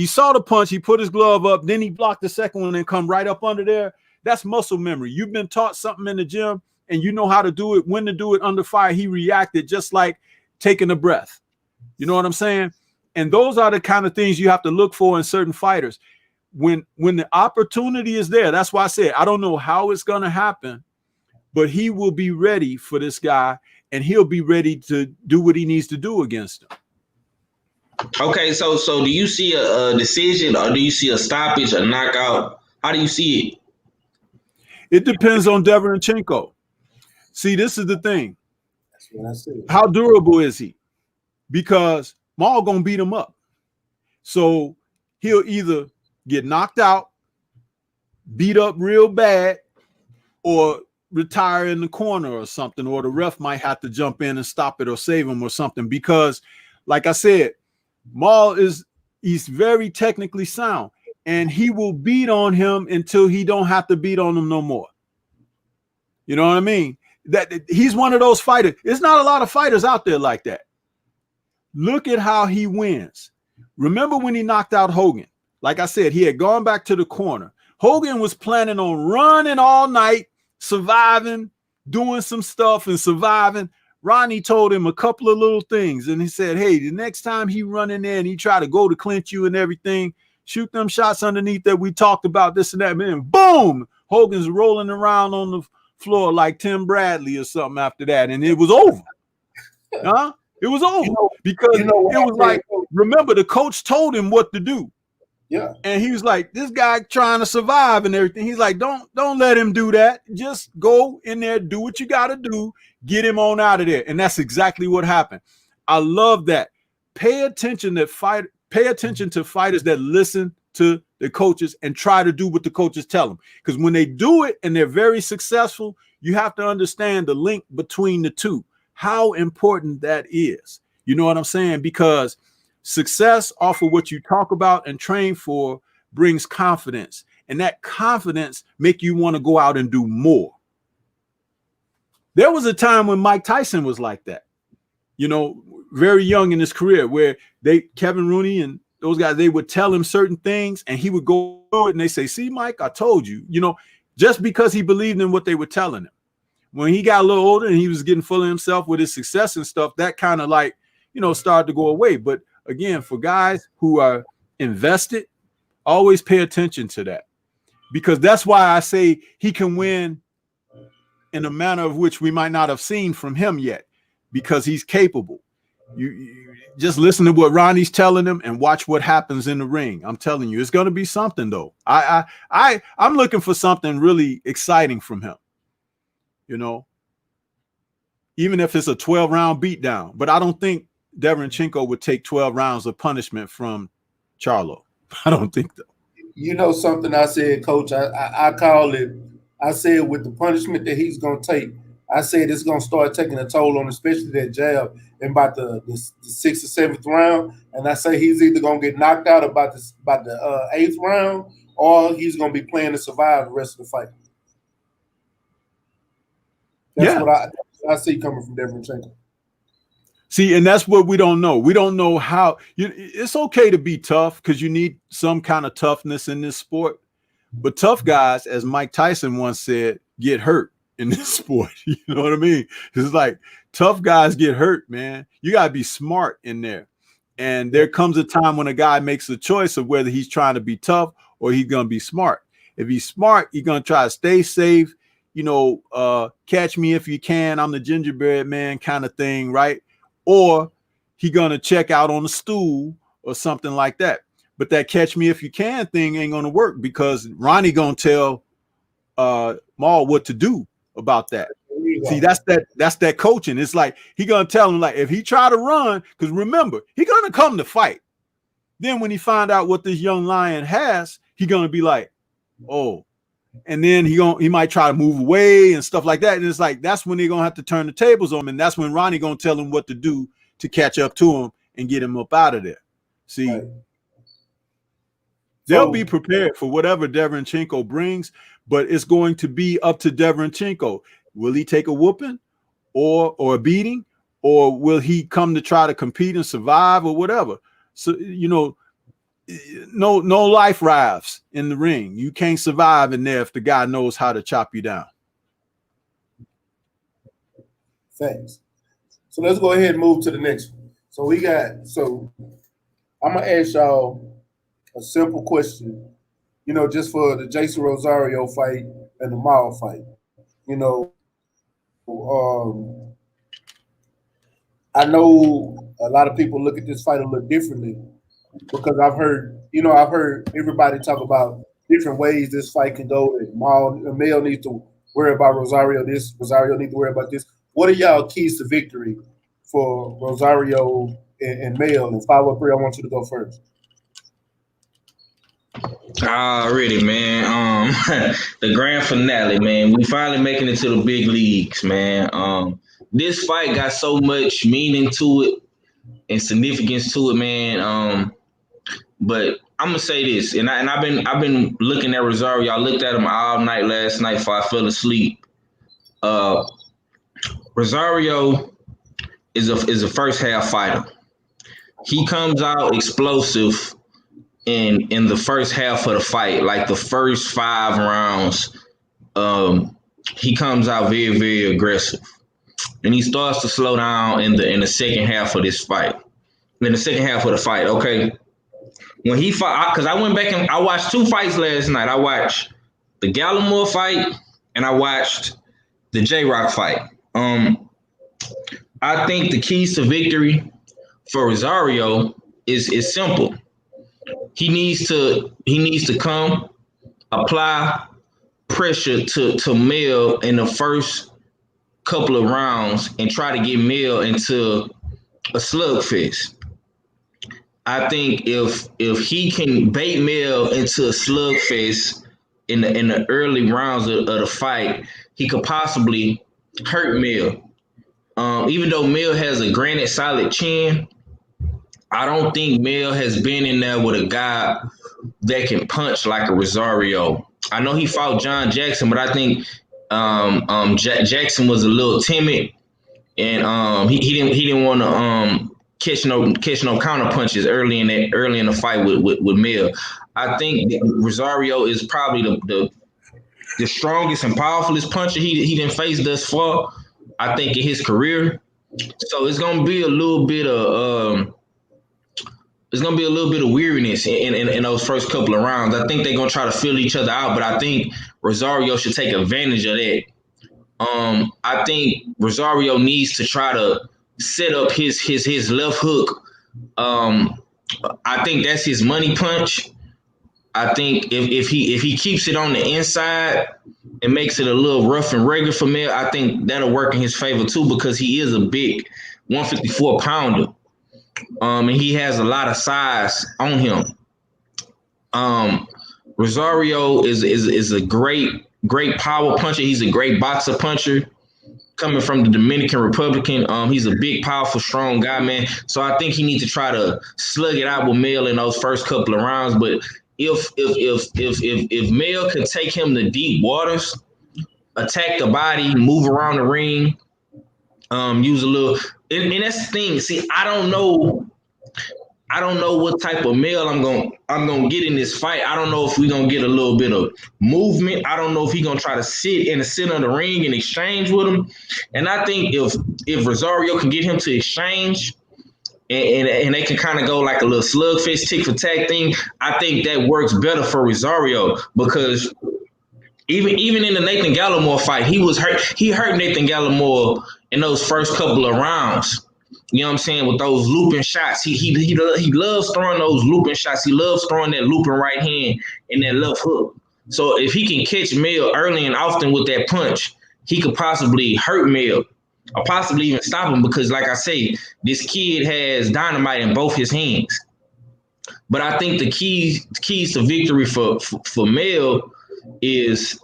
S5: saw the punch, he put his glove up, then he blocked the second one and come right up under there. That's muscle memory. You've been taught something in the gym and you know how to do it, when to do it under fire. He reacted just like taking a breath. You know what I'm saying? And those are the kind of things you have to look for in certain fighters. When the opportunity is there, that's why I said, I don't know how it's going to happen, but he will be ready for this guy and he'll be ready to do what he needs to do against him.
S4: Okay, so do you see a decision or do you see a stoppage, a knockout? How do you see it?
S5: It depends on Derevynchenko. See, this is the thing.
S2: That's what I said.
S5: How durable is he? Because Maul gonna beat him up. So he'll either get knocked out, beat up real bad, or retire in the corner or something, or the ref might have to jump in and stop it or save him or something. Because, like I said, Maul he's very technically sound, and he will beat on him until he don't have to beat on him no more. You know what I mean? That he's one of those fighters. There's not a lot of fighters out there like that. Look at how he wins. Remember when he knocked out Hogan? Like I said, he had gone back to the corner. Hogan was planning on running all night, surviving, doing some stuff and surviving. Ronnie told him a couple of little things, and he said, hey, the next time he run in there and he try to go to clinch you and everything, shoot them shots underneath that we talked about, this and that, man. Boom! Hogan's rolling around on the floor like Tim Bradley or something after that, and it was over. Huh? It was over because it was like, remember, the coach told him what to do.
S2: Yeah.
S5: And he was like, this guy trying to survive and everything. He's like, don't let him do that. Just go in there, do what you got to do, get him on out of there. And that's exactly what happened. I love that. Pay attention to fighters that listen to the coaches and try to do what the coaches tell them. Because when they do it and they're very successful, you have to understand the link between the two, how important that is. You know what I'm saying? Because success off of what you talk about and train for brings confidence, and that confidence make you want to go out and do more. There was a time when Mike Tyson was like that, very young in his career, where Kevin Rooney and those guys, they would tell him certain things and he would go through it and they say, see, Mike, I told you, just because he believed in what they were telling him. When he got a little older and he was getting full of himself with his success and stuff, that kind of started to go away. But again, for guys who are invested, always pay attention to that, because that's why I say he can win in a manner of which we might not have seen from him yet, because he's capable. You just listen to what Ronnie's telling him and watch what happens in the ring. I'm telling you, it's going to be something though. I'm looking for something really exciting from him. Even if it's a 12-round beatdown, but I don't think Derevynchenko would take 12 rounds of punishment from Charlo. I don't think so.
S2: Something I said, Coach, I call it, I said with the punishment that he's going to take, I said it's going to start taking a toll on, especially that jab in about the 6th or 7th round. And I say he's either going to get knocked out about the 8th round, or he's going to be playing to survive the rest of the fight. That's what I see coming from Derevynchenko.
S5: See, and that's what we don't know. We don't know how. It's okay to be tough because you need some kind of toughness in this sport. But tough guys, as Mike Tyson once said, get hurt in this sport. You know what I mean? It's like tough guys get hurt, man. You got to be smart in there. And there comes a time when a guy makes a choice of whether he's trying to be tough or he's going to be smart. If he's smart, he's going to try to stay safe. Catch me if you can. I'm the gingerbread man kind of thing, right? Or he gonna check out on the stool or something like that. But that catch me if you can thing ain't gonna work, because Ronnie gonna tell Maul what to do about that. See, that's that coaching. It's like he gonna tell him, like, if he try to run, because remember, he gonna come to fight. Then when he find out what this young lion has, he gonna be like, oh, and then he might try to move away and stuff like that. And it's like that's when they're gonna have to turn the tables on him, and that's when Ronnie gonna tell him what to do to catch up to him and get him up out of there. See, right. They'll be prepared for whatever Derevynchenko brings, but it's going to be up to Derevynchenko. Will he take a whooping or a beating, or will he come to try to compete and survive or whatever? So, you know, no life rafts in the ring. You can't survive in there if the guy knows how to chop you down.
S2: Thanks. So let's go ahead and move to the next one. I'm gonna ask y'all a simple question, you know, just for the Jason Rosario fight and the Mile fight. You know, I know a lot of people look at this fight a little differently because I've heard everybody talk about different ways this fight can go. And Male needs to worry about Rosario this, Rosario needs to worry about this. What are y'all keys to victory for Rosario and Male? And 503, I want you to go first.
S4: Already, man. The grand finale, man. We finally making it to the big leagues, man. This fight got so much meaning to it and significance to it, man. But I'm gonna say this, and I've been looking at Rosario. I looked at him all night last night before I fell asleep. Rosario is a first half fighter. He comes out explosive in the first half of the fight, like the first 5 rounds. He comes out very, very aggressive, and he starts to slow down in the second half of this fight. In the second half of the fight, okay. When he fought, because I went back and I watched 2 fights last night. I watched the Gallimore fight and I watched the J-Rock fight. I think the keys to victory for Rosario is simple. He needs to come apply pressure to Mel in the first couple of rounds and try to get Mel into a slugfest. I think if he can bait Mel into a slugfest in the early rounds of the fight, he could possibly hurt Mel. Even though Mel has a granite solid chin, I don't think Mel has been in there with a guy that can punch like a Rosario. I know he fought John Jackson, but I think Jackson was a little timid, and he didn't want to catch no counter punches early in the fight with Mel. I think Rosario is probably the strongest and powerfulest puncher he didn't face thus far, I think, in his career. So it's gonna be a little bit of weariness in those first couple of rounds. I think they're gonna try to fill each other out, but I think Rosario should take advantage of that. I think Rosario needs to try to set up his left hook. I think that's his money punch. I think if he keeps it on the inside and makes it a little rough and regular for Mel, I think that'll work in his favor too, because he is a big 154 pounder. And he has a lot of size on him. Rosario is a great power puncher. He's a great boxer puncher. Coming from the Dominican Republic, he's a big, powerful, strong guy, man. So I think he needs to try to slug it out with Mel in those first couple of rounds. But if Mel can take him to deep waters, attack the body, move around the ring, use a little, and that's the thing. See, I don't know what type of Mel I'm gonna get in this fight. I don't know if we're gonna get a little bit of movement. I don't know if he's gonna try to sit on the ring and exchange with him. And I think if Rosario can get him to exchange and they can kind of go like a little slugfest tick for tack thing, I think that works better for Rosario, because even in the Nathan Gallimore fight, he was hurt. He hurt Nathan Gallimore in those first couple of rounds. You know what I'm saying? With those looping shots. He loves throwing those looping shots. He loves throwing that looping right hand and that left hook. So if he can catch Mel early and often with that punch, he could possibly hurt Mel or possibly even stop him because, like I say, this kid has dynamite in both his hands. But I think the keys to victory for Mel is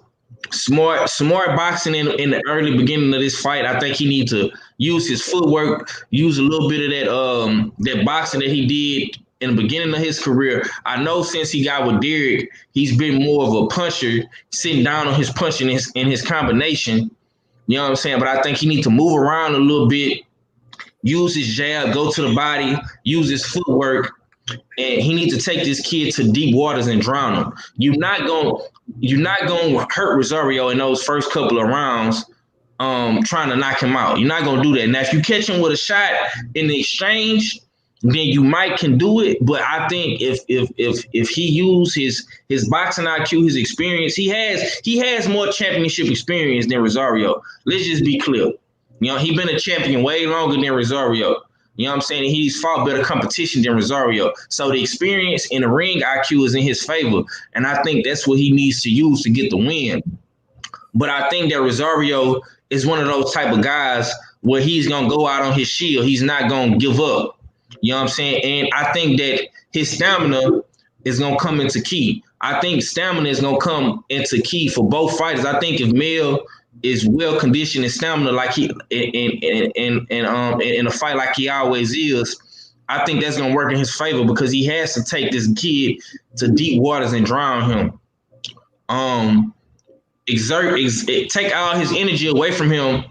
S4: smart boxing in the early beginning of this fight. I think he needs to use his footwork, use a little bit of that boxing that he did in the beginning of his career. I know since he got with Derek, he's been more of a puncher, sitting down on his punching in his combination. You know what I'm saying? But I think he needs to move around a little bit, use his jab, go to the body, use his footwork, and he needs to take this kid to deep waters and drown him. You're not gonna hurt Rosario in those first couple of rounds, trying to knock him out. You're not gonna do that. Now, if you catch him with a shot in the exchange, then you might can do it. But I think if he use his boxing IQ, his experience, he has more championship experience than Rosario. Let's just be clear. You know, he's been a champion way longer than Rosario. You know what I'm saying? He's fought better competition than Rosario. So the experience in the ring IQ is in his favor. And I think that's what he needs to use to get the win. But I think that Rosario is one of those type of guys where he's going to go out on his shield. He's not going to give up. You know what I'm saying? And I think that his stamina is going to come into key. I think stamina is going to come into key for both fighters. I think if Mel is well conditioned and stamina like he in a fight like he always is, I think that's gonna work in his favor because he has to take this kid to deep waters and drown him. Take all his energy away from him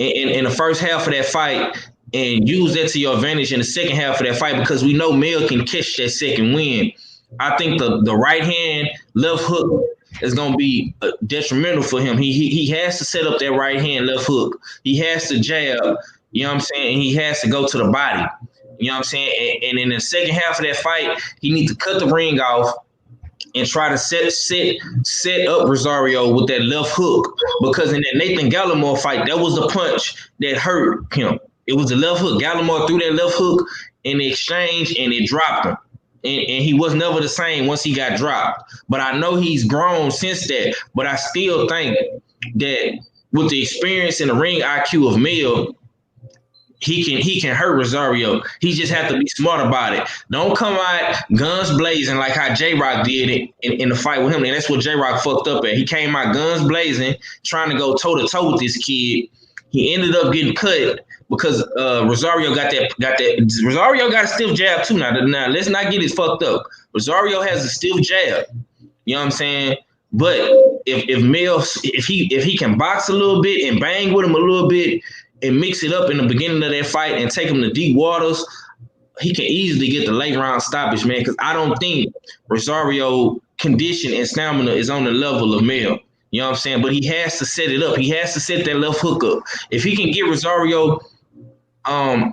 S4: in the first half of that fight and use that to your advantage in the second half of that fight because we know Mel can catch that second win. I think the right hand left hook is going to be detrimental for him. He has to set up that right hand left hook. He has to jab, you know what I'm saying? And he has to go to the body, you know what I'm saying? And in the second half of that fight, he needs to cut the ring off and try to set up Rosario with that left hook because in that Nathan Gallimore fight, that was the punch that hurt him. It was the left hook. Gallimore threw that left hook in the exchange and it dropped him. And he was never the same once he got dropped. But I know he's grown since that. But I still think that with the experience in the ring IQ of Mel, he can hurt Rosario. He just have to be smart about it. Don't come out guns blazing like how J-Rock did it in the fight with him. And that's what J-Rock fucked up at. He came out guns blazing, trying to go toe-to-toe with this kid. He ended up getting cut because Rosario got that. Rosario got a stiff jab too. Now let's not get it fucked up. Rosario has a stiff jab. You know what I'm saying? But if Mel, if he can box a little bit and bang with him a little bit and mix it up in the beginning of that fight and take him to deep waters, he can easily get the late round stoppage, man. Because I don't think Rosario condition and stamina is on the level of Mel. You know what I'm saying? But he has to set it up. He has to set that left hook up. If he can get Rosario in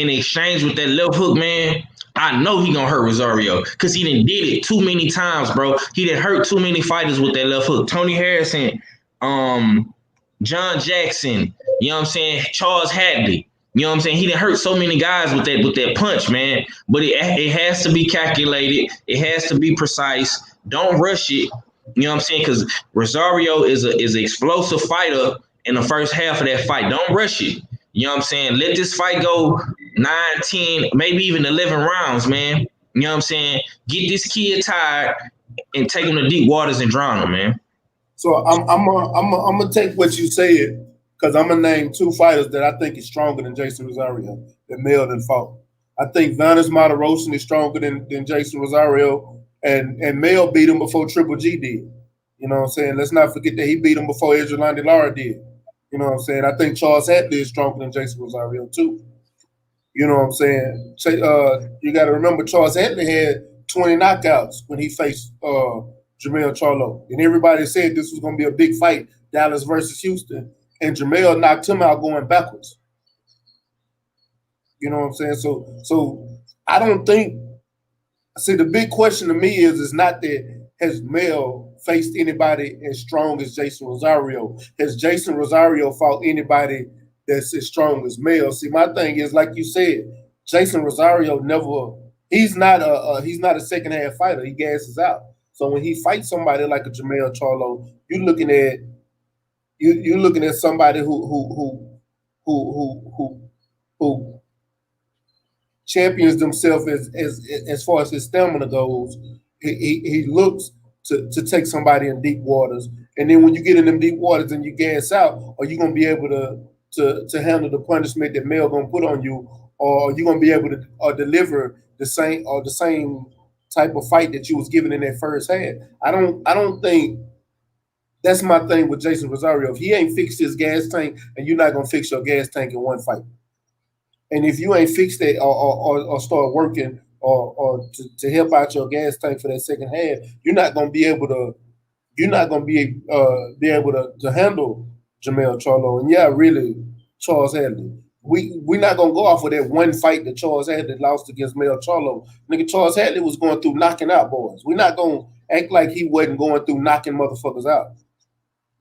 S4: exchange with that left hook, man, I know he gonna hurt Rosario because he done did it too many times, bro. He done hurt too many fighters with that left hook. Tony Harrison, John Jackson, you know what I'm saying? Charles Hadley, you know what I'm saying? He done hurt so many guys with that punch, man. But it has to be calculated. It has to be precise. Don't rush it. You know what I'm saying? Because Rosario is an explosive fighter in the first half of that fight. Don't rush it. You know what I'm saying? Let this fight go 9, 10, maybe even 11 rounds, man. You know what I'm saying? Get this kid tired and take him to deep waters and drown him, man.
S2: So I'm gonna take what you said because I'm gonna name two fighters that I think is stronger than Jason Rosario that Mel done fought. I think Vanis Martirosyan is stronger than Jason Rosario. And Mel beat him before Triple G did. You know what I'm saying? Let's not forget that he beat him before Edgerlandi Lara did. You know what I'm saying? I think Charles Hadley is stronger than Jason Rosario too. You know what I'm saying? You got to remember Charles Hadley had 20 knockouts when he faced Jermell Charlo. And everybody said this was going to be a big fight, Dallas versus Houston. And Jermell knocked him out going backwards. You know what I'm saying? So I don't think – see, the big question to me is not that has Mel faced anybody as strong as Jason Rosario? Has Jason Rosario fought anybody that's as strong as Mel? See, my thing is, like you said, Jason Rosario he's not a second half fighter. He gasses out. So when he fights somebody like a Jermell Charlo, you're looking at you're looking at somebody who champions themselves as far as his stamina goes. He looks to take somebody in deep waters, and then when you get in them deep waters and you gas out, are you gonna be able to handle the punishment that Mel gonna put on you, or are you gonna be able to deliver the same type of fight that you was given in that first half? I don't think that's my thing with Jason Rosario. If he ain't fixed his gas tank, and you're not gonna fix your gas tank in one fight. And if you ain't fixed it or start working or to help out your gas tank for that second half, you're not gonna be able to handle Jamel Charlo. And yeah, really, Charles Hadley. We're not gonna go off of that one fight that Charles Hadley lost against Mel Charlo. Nigga, Charles Hadley was going through knocking out boys. We're not gonna act like he wasn't going through knocking motherfuckers out.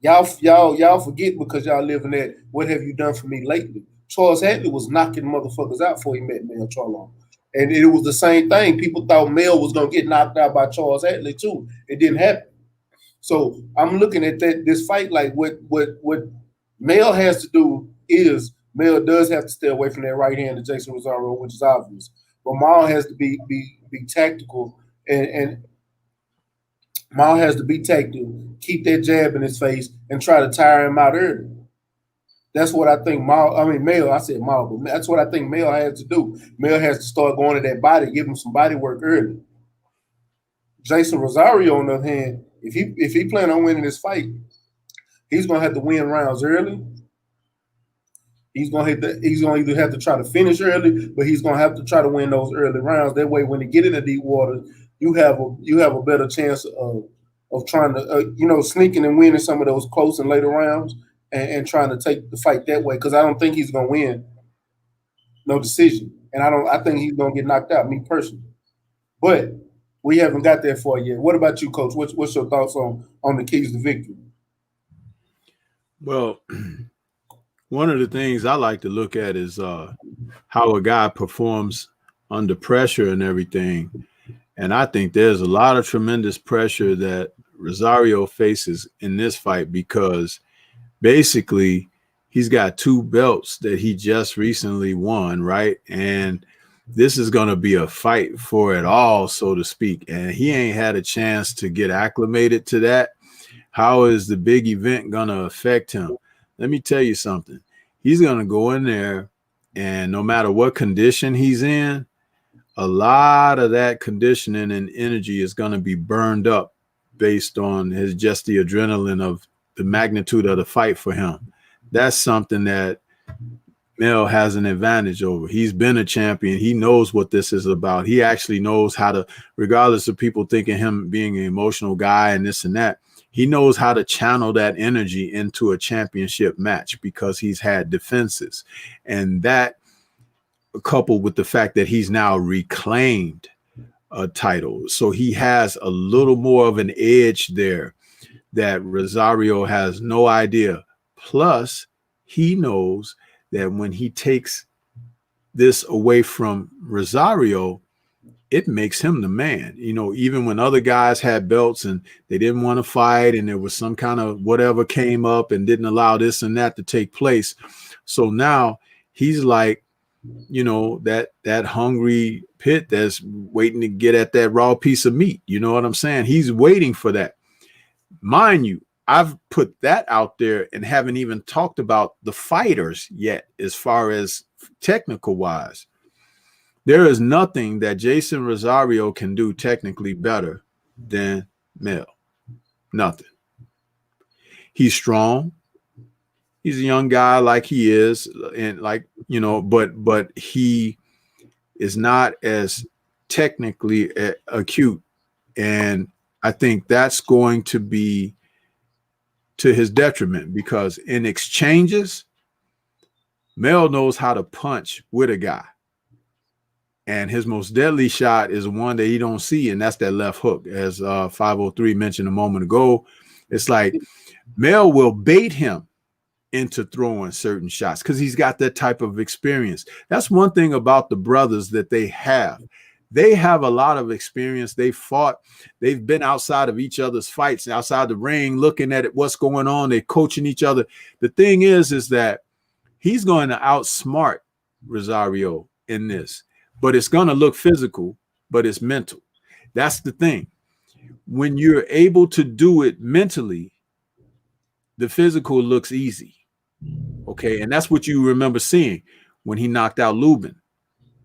S2: Y'all forget because y'all living that what have you done for me lately? Charles Hadley was knocking motherfuckers out before he met Mel Charlo. And it was the same thing. People thought Mel was gonna get knocked out by Charles Hadley too. It didn't happen. So I'm looking at this fight like what Mel has to do is Mel does have to stay away from that right hand of Jason Rosario, which is obvious. But Mal has to be tactical and Mal has to be tactical, keep that jab in his face, and try to tire him out early. That's what I think Mel, I said Mal, but that's what I think Mel has to do. Mel has to start going to that body, give him some body work early. Jason Rosario, on the other hand, if he plan on winning this fight, he's gonna have to win rounds early. He's gonna either have to try to finish early, but he's gonna have to try to win those early rounds. That way, when he get into deep water, you have a better chance of trying to sneaking and winning some of those close and later rounds and trying to take the fight that way. Because I don't think he's gonna win no decision, and I think he's gonna get knocked out. Me personally, but we haven't got there for yet. What about you, Coach? What's your thoughts on the keys to victory?
S5: Well, one of the things I like to look at is how a guy performs under pressure and everything. And I think there's a lot of tremendous pressure that Rosario faces in this fight because basically he's got 2 belts that he just recently won, right? And this is going to be a fight for it all, so to speak. And he ain't had a chance to get acclimated to that. How is the big event going to affect him? Let me tell you something. He's going to go in there, and no matter what condition he's in, a lot of that conditioning and energy is going to be burned up based on just the adrenaline of the magnitude of the fight for him. That's something that Mel has an advantage over. He's been a champion. He knows what this is about. He actually knows how to, regardless of people thinking him being an emotional guy and this and that, he knows how to channel that energy into a championship match because he's had defenses. And that, coupled with the fact that he's now reclaimed a title. So he has a little more of an edge there that Rosario has no idea. Plus, he knows that when he takes this away from Rosario, it makes him the man. Even when other guys had belts and they didn't want to fight and there was some kind of whatever came up and didn't allow this and that to take place. So now he's like, that hungry pit that's waiting to get at that raw piece of meat. You know what I'm saying? He's waiting for that. Mind you, I've put that out there and haven't even talked about the fighters yet as far as technical wise. There is nothing that Jason Rosario can do technically better than Mel. Nothing. He's strong. He's a young guy like he is, and but he is not as technically acute. And I think that's going to be to his detriment because in exchanges, Mel knows how to punch with a guy. And his most deadly shot is one that he don't see, and that's that left hook. As 503 mentioned a moment ago, it's like Mel will bait him into throwing certain shots because he's got that type of experience. That's one thing about the brothers that they have. they have a lot of experience. They fought. They've been outside of each other's fights, outside the ring, looking at it, what's going on. They're coaching each other. The thing is that he's going to outsmart Rosario in this, but it's going to look physical, but it's mental. That's the thing. When you're able to do it mentally, the physical looks easy. Okay, and that's what you remember seeing when he knocked out Lubin.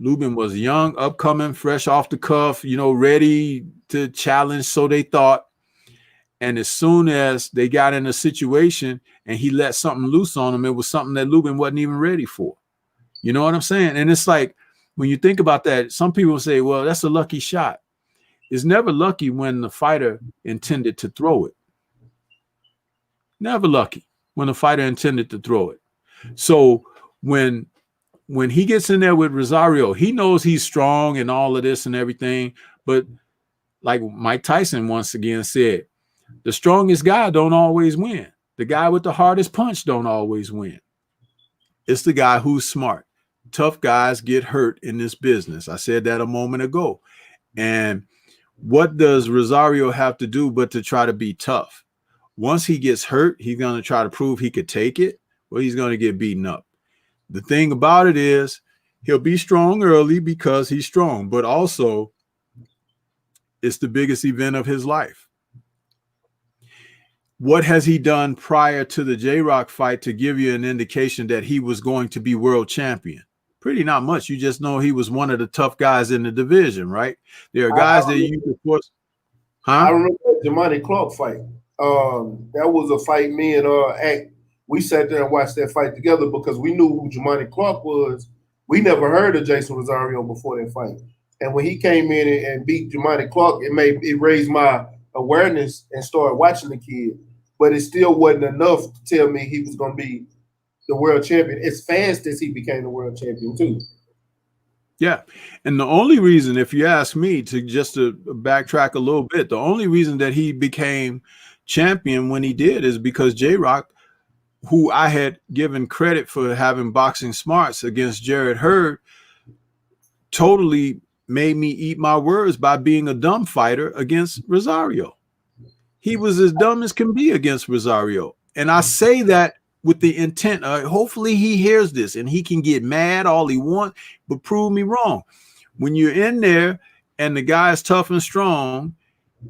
S5: Lubin was young, upcoming, fresh off the cuff, ready to challenge, so they thought. And as soon as they got in a situation and he let something loose on him, it was something that Lubin wasn't even ready for. You know what I'm saying? And it's like, when you think about that, some people say, well, that's a lucky shot. It's never lucky when the fighter intended to throw it. Never lucky when the fighter intended to throw it. So when he gets in there with Rosario, he knows he's strong and all of this and everything. But like Mike Tyson once again said, the strongest guy don't always win. The guy with the hardest punch don't always win. It's the guy who's smart. Tough guys get hurt in this business. I said that a moment ago. And what does Rosario have to do but to try to be tough? Once he gets hurt, he's going to try to prove he could take it, or he's going to get beaten up. The thing about it is he'll be strong early because he's strong, but also it's the biggest event of his life. What has he done prior to the J-Rock fight to give you an indication that he was going to be world champion? Pretty not much. You just know he was one of the tough guys in the division, right? There are guys that you could force.
S2: I remember the Jimani Clark fight. That was a fight me and we sat there and watched that fight together because we knew who Jimani Clark was. We never heard of Jason Rosario before that fight. And when he came in and beat Jimani Clark, it raised my awareness and started watching the kid. But it still wasn't enough to tell me he was going to be the world champion as fast as he became the world champion too.
S5: Yeah. And the only reason, if you ask me, to backtrack a little bit, the only reason that he became champion when he did is because J-Rock, who I had given credit for having boxing smarts against Jared Hurd, totally made me eat my words by being a dumb fighter against Rosario. He was as dumb as can be against Rosario. And I say that with the intent, hopefully he hears this and he can get mad all he wants, but prove me wrong. When you're in there and the guy is tough and strong,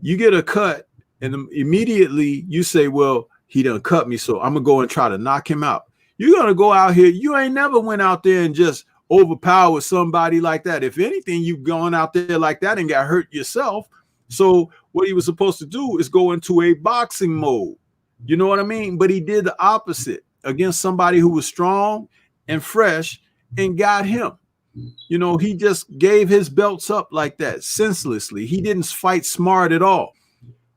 S5: you get a cut and immediately you say, well, he done cut me, so I'm going to go and try to knock him out. You're going to go out here. You ain't never went out there and just overpower somebody like that. If anything, you've gone out there like that and got hurt yourself. So what he was supposed to do is go into a boxing mode. You know what I mean? But he did the opposite against somebody who was strong and fresh and got him. He just gave his belts up like that senselessly. He didn't fight smart at all.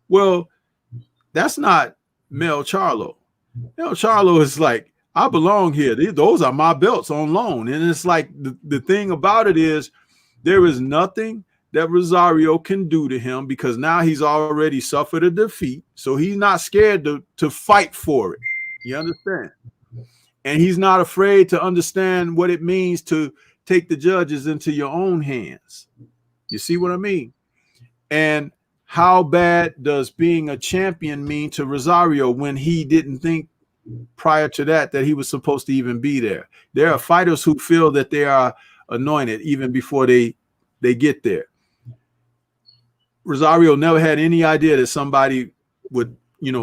S5: Well, that's not Mel Charlo. Mel Charlo is like, I belong here. Those are my belts on loan. And it's like the thing about it is there is nothing that Rosario can do to him because now he's already suffered a defeat. So he's not scared to fight for it. You understand? And he's not afraid to understand what it means to take the judges into your own hands. You see what I mean? And how bad does being a champion mean to Rosario when he didn't think prior to that he was supposed to even be there? There are fighters who feel that they are anointed even before they get there. Rosario never had any idea that somebody would,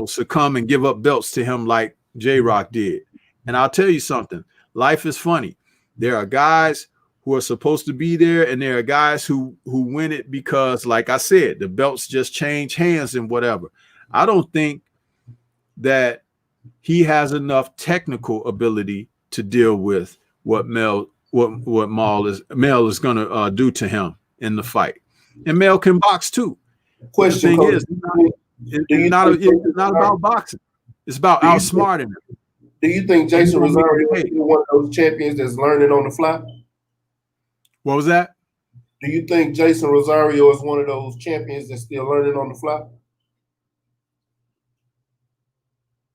S5: succumb and give up belts to him like J-Rock did. And I'll tell you something, life is funny. There are guys who are supposed to be there, and there are guys who win it because, like I said, the belts just change hands and whatever. I don't think that he has enough technical ability to deal with what Mel is going to do to him in the fight. And Mel can box too.
S2: Question:
S5: the thing is, it's not about boxing. It's about outsmarting him.
S2: Do you think Jason Rosario is one of those champions that's learning on the fly?
S5: What was that?
S2: Do you think Jason Rosario is one of those champions that's still learning on the fly?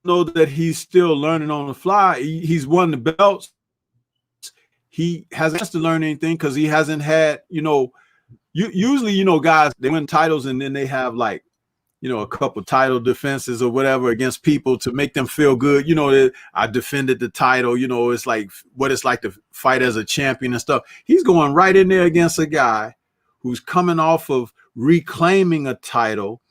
S5: Know that he's still learning on the fly. He's won the belts. He hasn't to learn anything because he hasn't had, usually, guys, they win titles and then they have like, a couple title defenses or whatever against people to make them feel good. That I defended the title, it's like what it's like to fight as a champion and stuff. He's going right in there against a guy who's coming off of reclaiming a title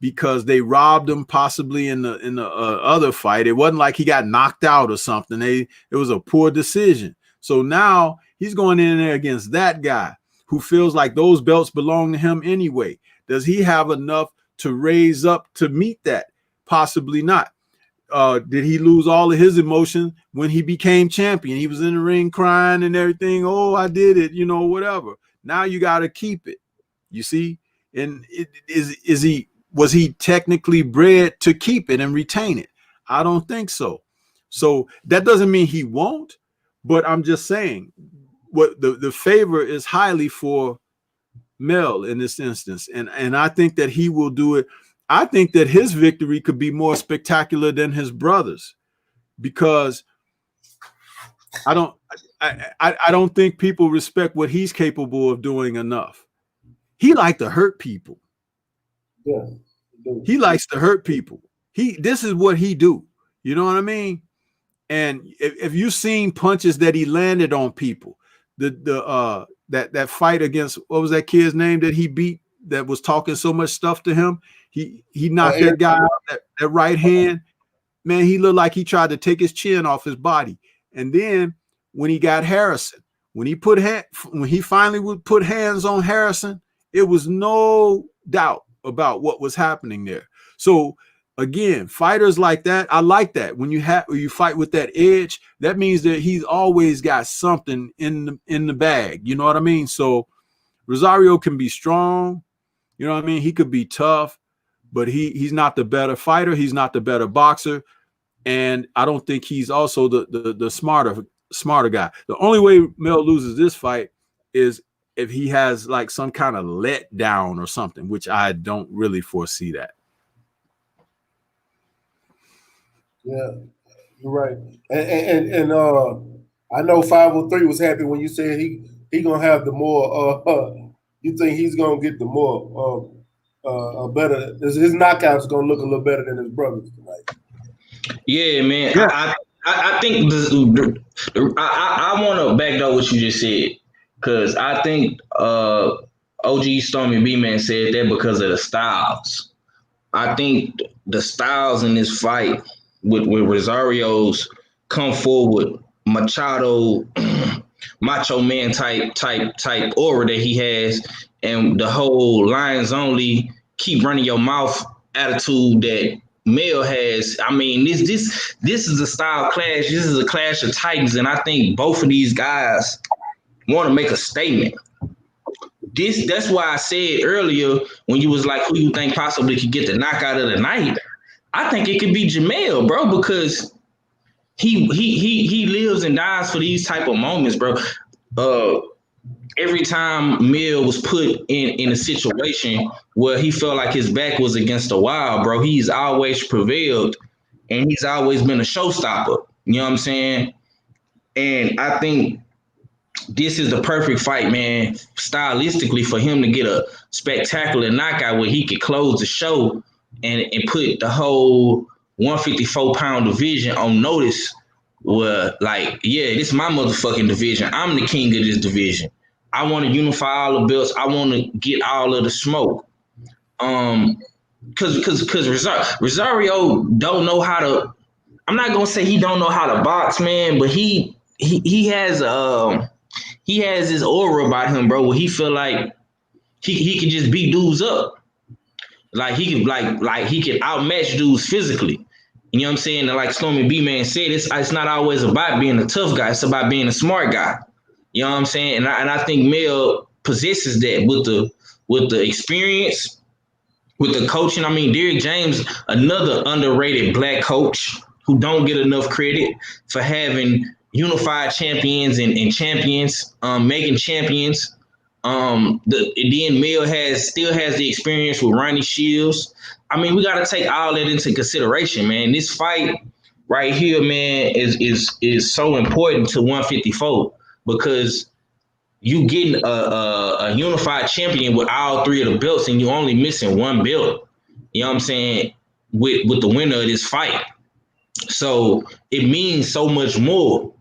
S5: because they robbed him possibly in the other fight. It wasn't like he got knocked out or something. It was a poor decision. So now he's going in there against that guy who feels like those belts belong to him anyway. Does he have enough to raise up to meet that? Possibly not. Did he lose all of his emotion when he became champion? He was in the ring crying and everything. Oh, I did it, whatever. Now you got to keep it. You see? And was he technically bred to keep it and retain it? I don't think so. So that doesn't mean he won't, but I'm just saying what the favor is highly for Mel in this instance, and I think that he will do it. I think that his victory could be more spectacular than his brother's, because I don't think people respect what he's capable of doing enough. He likes to hurt people.
S2: Yeah,
S5: he likes to hurt people. This is what he do. You know what I mean? And if you've seen punches that he landed on people, that fight against, what was that kid's name that he beat that was talking so much stuff to him? He knocked that guy out, that right hand. Man, he looked like he tried to take his chin off his body. And then when he got Harrison, when he finally would put hands on Harrison, it was no doubt about what was happening there. So again, fighters like that, I like that. When you fight with that edge, that means that he's always got something in the bag. You know what I mean? So Rosario can be strong. You know what I mean? He could be tough, but he's not the better fighter. He's not the better boxer. And I don't think he's also the smarter guy. The only way Mel loses this fight is if he has like some kind of letdown or something, which I don't really foresee that.
S2: Yeah, you're right. And I know 503 was happy when you said he gonna have the more. You think he's gonna get the more better? His knockouts gonna look a little better than his brothers tonight.
S4: Yeah, man. Yeah. I think I want to back up what you just said, because I think OG Stormy B-Man said that because of the styles. I think the styles in this fight with Rosario's come forward, Macho man type aura that he has, and the whole lions only keep running your mouth attitude that Mel has. I mean, this is a style clash. This is a clash of titans, and I think both of these guys want to make a statement. That's why I said earlier when you was like, who you think possibly could get the knockout of the night? I think it could be Jamel, bro, because he lives and dies for these type of moments, bro. Every time Mel was put in a situation where he felt like his back was against the wall, bro, he's always prevailed, and he's always been a showstopper. You know what I'm saying? And I think this is the perfect fight, man, stylistically, for him to get a spectacular knockout where he could close the show and put the whole 154-pound division on notice. Where, like, yeah, this is my motherfucking division. I'm the king of this division. I want to unify all the belts. I want to get all of the smoke. Because Rosario don't know how to. I'm not gonna say he don't know how to box, man, but he has this aura about him, bro, where he feel like he can just beat dudes up. Like he can outmatch dudes physically. You know what I'm saying? And like Stormy B-Man said, it's not always about being a tough guy. It's about being a smart guy. You know what I'm saying? And I think Mel possesses that with the experience, with the coaching. I mean, Derek James, another underrated black coach who don't get enough credit for having unified champions and champions, making champions. Then Mel still has the experience with Ronnie Shields. I mean, we got to take all that into consideration, man. This fight right here, man, is so important to 154 because you getting a unified champion with all three of the belts, and you only missing one belt. You know what I'm saying? With the winner of this fight. So it means so much more.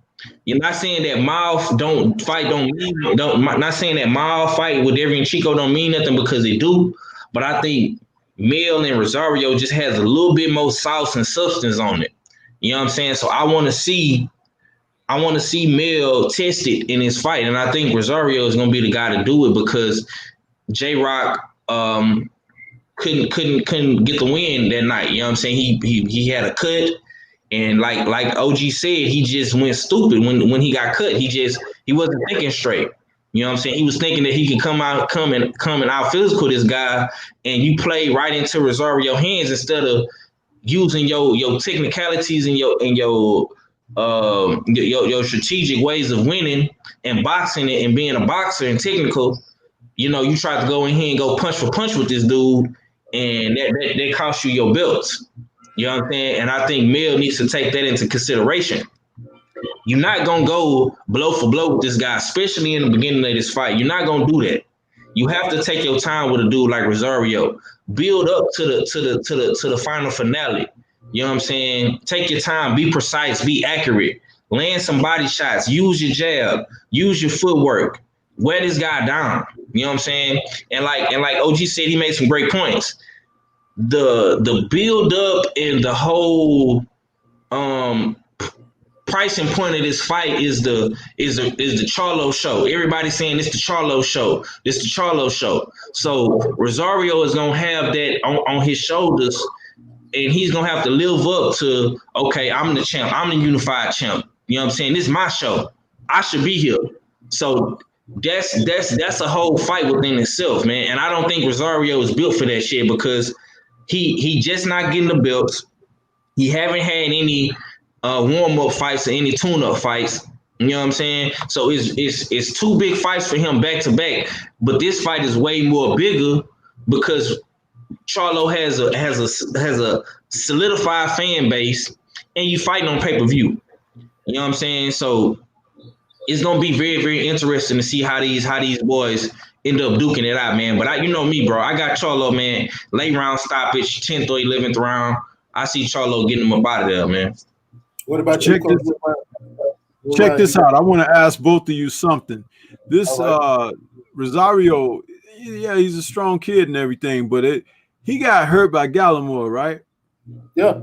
S4: You're not saying that Mal don't mean not saying that Mal fight with Derevynchenko don't mean nothing, because they do, but I think Mel and Rosario just has a little bit more sauce and substance on it. You know what I'm saying? So I want to see Mel tested in his fight, and I think Rosario is gonna be the guy to do it, because J Rock couldn't get the win that night. You know what I'm saying? He had a cut. And like OG said, he just went stupid when he got cut. He wasn't thinking straight. You know what I'm saying? He was thinking that he could come and out physical this guy, and you play right into Rosario's hands instead of using your technicalities and your strategic ways of winning and boxing it and being a boxer and technical. You know, you try to go in here and go punch for punch with this dude, and that cost you your belts. You know what I'm saying? And I think Mel needs to take that into consideration. You're not gonna go blow for blow with this guy, especially in the beginning of this fight. You're not gonna do that. You have to take your time with a dude like Rosario. Build up to the final finale. You know what I'm saying? Take your time, be precise, be accurate, land some body shots, use your jab, use your footwork, wear this guy down. You know what I'm saying? And like OG said, he made some great points. The build up and the whole pricing point of this fight is the Charlo show. Everybody's saying it's the Charlo show. It's the Charlo show. So Rosario is gonna have that on his shoulders, and he's gonna have to live up to, okay, I'm the champ, I'm the unified champ. You know what I'm saying? This is my show. I should be here. So that's a whole fight within itself, man. And I don't think Rosario is built for that shit, because he just not getting the belts. He haven't had any warm-up fights or any tune-up fights. You know what I'm saying? So it's two big fights for him back to back. But this fight is way more bigger because Charlo has a solidified fan base, and you fighting on pay-per-view. You know what I'm saying? So it's gonna be very, very interesting to see how these boys end up duking it out, man. But you know me, bro. I got Charlo, man. Late round stoppage, 10th or 11th round. I see Charlo getting him up out of there, man.
S2: What about
S5: check this out? I want to ask both of you something. This Rosario, yeah, he's a strong kid and everything, but he got hurt by Gallimore, right?
S2: Yeah.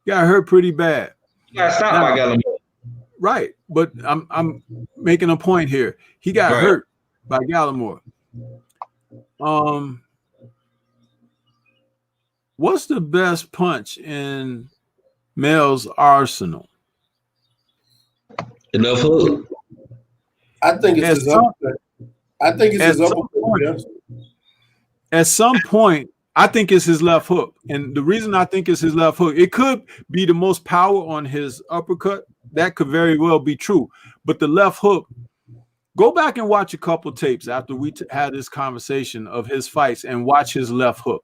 S5: Got hurt pretty bad.
S4: He got stopped by Gallimore.
S5: Right. But I'm making a point here. He got hurt by Gallimore. What's the best punch in Mel's arsenal?
S4: The left hook.
S2: I think it's his uppercut.
S5: At some point, I think it's his left hook. And the reason I think it's his left hook, it could be the most power on his uppercut. That could very well be true. But the left hook, go back and watch a couple tapes after we had this conversation of his fights and watch his left hook.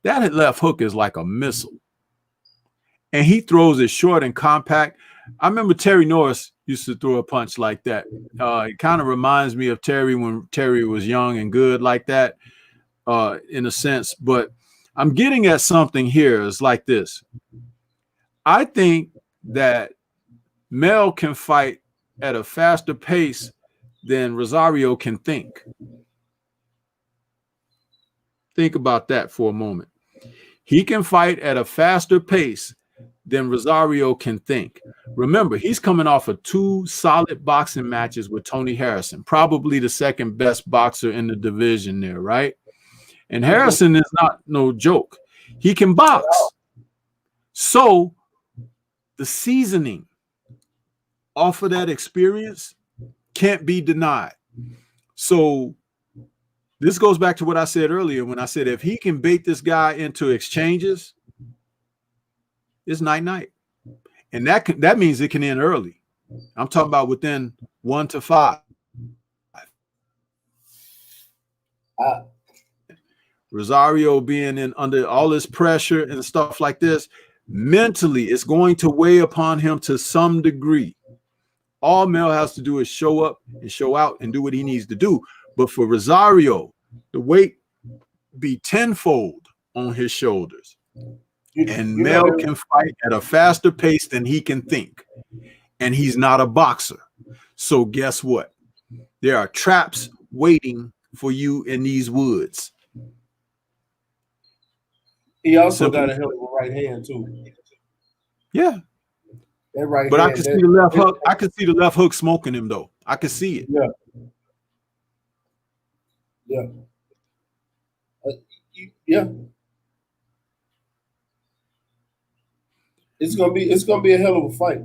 S5: That left hook is like a missile. And he throws it short and compact. I remember Terry Norris used to throw a punch like that. It kind of reminds me of Terry when Terry was young and good like that, in a sense. But I'm getting at something here. It's like this. I think that Mel can fight at a faster pace than Rosario can think. Think about that for a moment. He can fight at a faster pace than Rosario can think. Remember, he's coming off of 2 solid boxing matches with Tony Harrison, probably the second best boxer in the division there, right? And Harrison is not no joke. He can box. So the seasoning off of that experience can't be denied. So this goes back to what I said earlier when I said if he can bait this guy into exchanges, it's night-night. And that means it can end early. I'm talking about within 1 to 5. Rosario being in under all this pressure and stuff like this, mentally, it's going to weigh upon him to some degree. All Mel has to do is show up and show out and do what he needs to do. But for Rosario, the weight be tenfold on his shoulders. And Mel can fight at a faster pace than he can think. And he's not a boxer. So guess what? There are traps waiting for you in these woods.
S2: He also got a hell of a right hand too.
S5: Yeah.
S2: That right
S5: but
S2: hand,
S5: I can see the left hook. I can see the left hook smoking him though. I can see it.
S2: Yeah. Yeah. Yeah. It's gonna be a hell of a fight.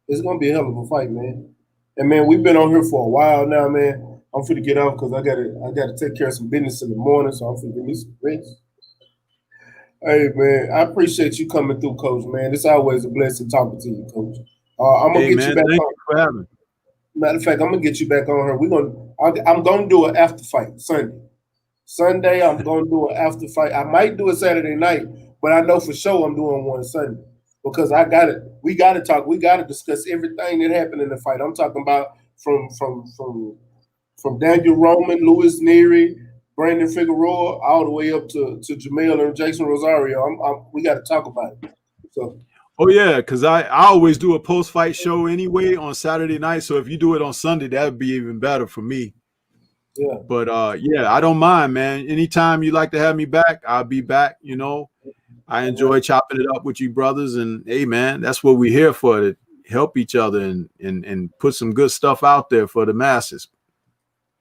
S2: It's gonna be a hell of a fight, man. And man, we've been on here for a while now, man. I'm finna get off because I gotta take care of some business in the morning, so I'm finna give me some rest. Hey man, I appreciate you coming through, Coach. Man, it's always a blessing talking to you, Coach. I'm gonna get you back
S5: thank
S2: on.
S5: You for having me.
S2: Matter of fact, I'm gonna get you back on her. I'm gonna do an after fight Sunday. Sunday, I'm gonna do an after fight. I might do a Saturday night, but I know for sure I'm doing one Sunday because we gotta talk. We gotta discuss everything that happened in the fight. I'm talking about from Daniel Roman, Luis Nery, Brandon Figueroa, all the way up to Jamel and Jason Rosario. We got to talk about it. So.
S5: Oh yeah, because I always do a post-fight show anyway on Saturday night. So if you do it on Sunday, that would be even better for me.
S2: Yeah.
S5: But yeah, I don't mind, man. Anytime you like to have me back, I'll be back. You know, I enjoy chopping it up with you brothers. And hey, man, that's what we're here for, to help each other and put some good stuff out there for the masses.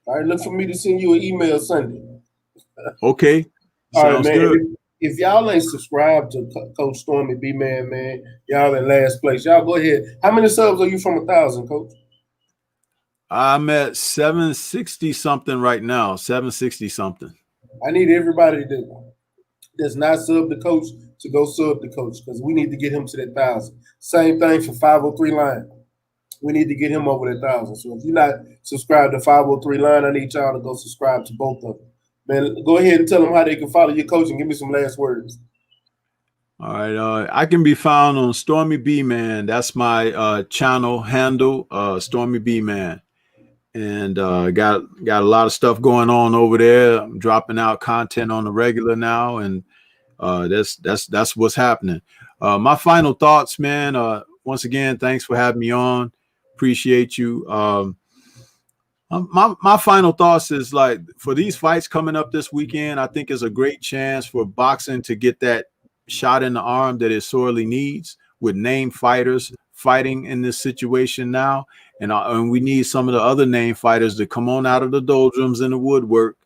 S2: All right, look for me to send you an email Sunday.
S5: Okay.
S2: Sounds good. If y'all ain't subscribed to Coach Stormy B Man, y'all in last place. Y'all go ahead. How many subs are you from 1,000, Coach?
S5: I'm at 760 something right now. 760 something.
S2: I need everybody that's not sub the Coach to go sub the Coach because we need to get him to that 1,000. Same thing for 503 Line. We need to get him over that 1,000. So if you're not subscribed to 503 Line, I need y'all to go subscribe to both of them. Man, go ahead and tell them how they can follow your coach and give me some last words.
S5: All right. I can be found on Stormy B Man. That's my channel handle, Stormy B Man. And got a lot of stuff going on over there. I'm dropping out content on the regular now, and that's what's happening. My final thoughts, man. Once again, thanks for having me on. Appreciate you. My final thoughts is like for these fights coming up this weekend, I think is a great chance for boxing to get that shot in the arm that it sorely needs with named fighters fighting in this situation now. And we need some of the other named fighters to come on out of the doldrums and the woodwork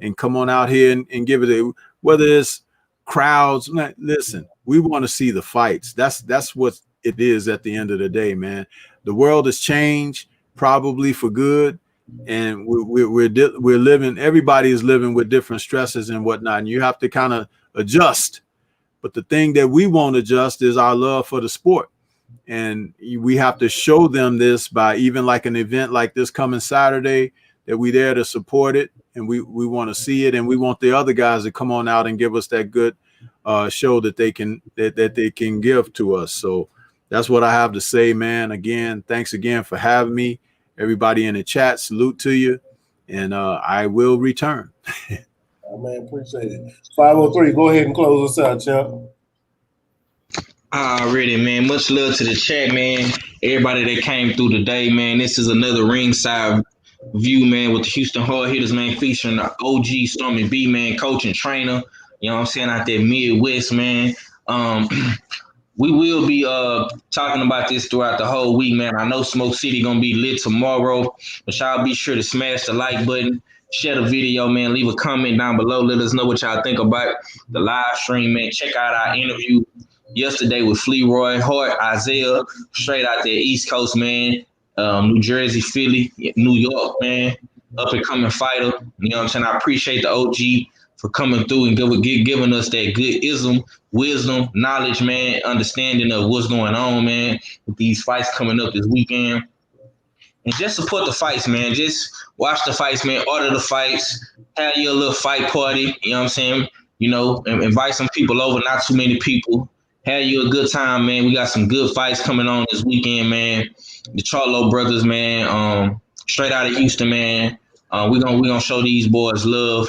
S5: and come on out here and give it whether it's crowds. Listen, we want to see the fights. That's what it is at the end of the day, man. The world has changed probably for good. And we're living, everybody is living with different stresses and whatnot, and you have to kind of adjust. But the thing that we won't adjust is our love for the sport. And we have to show them this by even like an event like this coming Saturday, that we there to support it, and we want to see it, and we want the other guys to come on out and give us that good show that they can give to us. So that's what I have to say, man. Again, thanks again for having me. Everybody in the chat, salute to you, and I will return.
S2: Oh, man, appreciate it. 503, go ahead and close us out, champ.
S4: Already, man. Much love to the chat, man. Everybody that came through today, man. This is another ringside view, man, with the Houston Hard Hitters, man, featuring the OG Stormy B, man, coach and trainer. You know what I'm saying? Out there Midwest, man. We will be talking about this throughout the whole week, man. I know Smoke City gonna be lit tomorrow, but y'all be sure to smash the like button, share the video, man. Leave a comment down below. Let us know what y'all think about the live stream, man. Check out our interview yesterday with Fleroy Hart, Isaiah, straight out there East Coast, man. New Jersey, Philly, New York, man. Up and coming fighter. You know what I'm saying? I appreciate the OG for coming through and giving us that good wisdom, knowledge, man, understanding of what's going on, man, with these fights coming up this weekend. And just support the fights, man. Just watch the fights, man. Order the fights. Have your little fight party. You know what I'm saying? You know, invite some people over, not too many people. Have you a good time, man. We got some good fights coming on this weekend, man. The Charlo brothers, man. Straight out of Houston, man. We gonna show these boys love.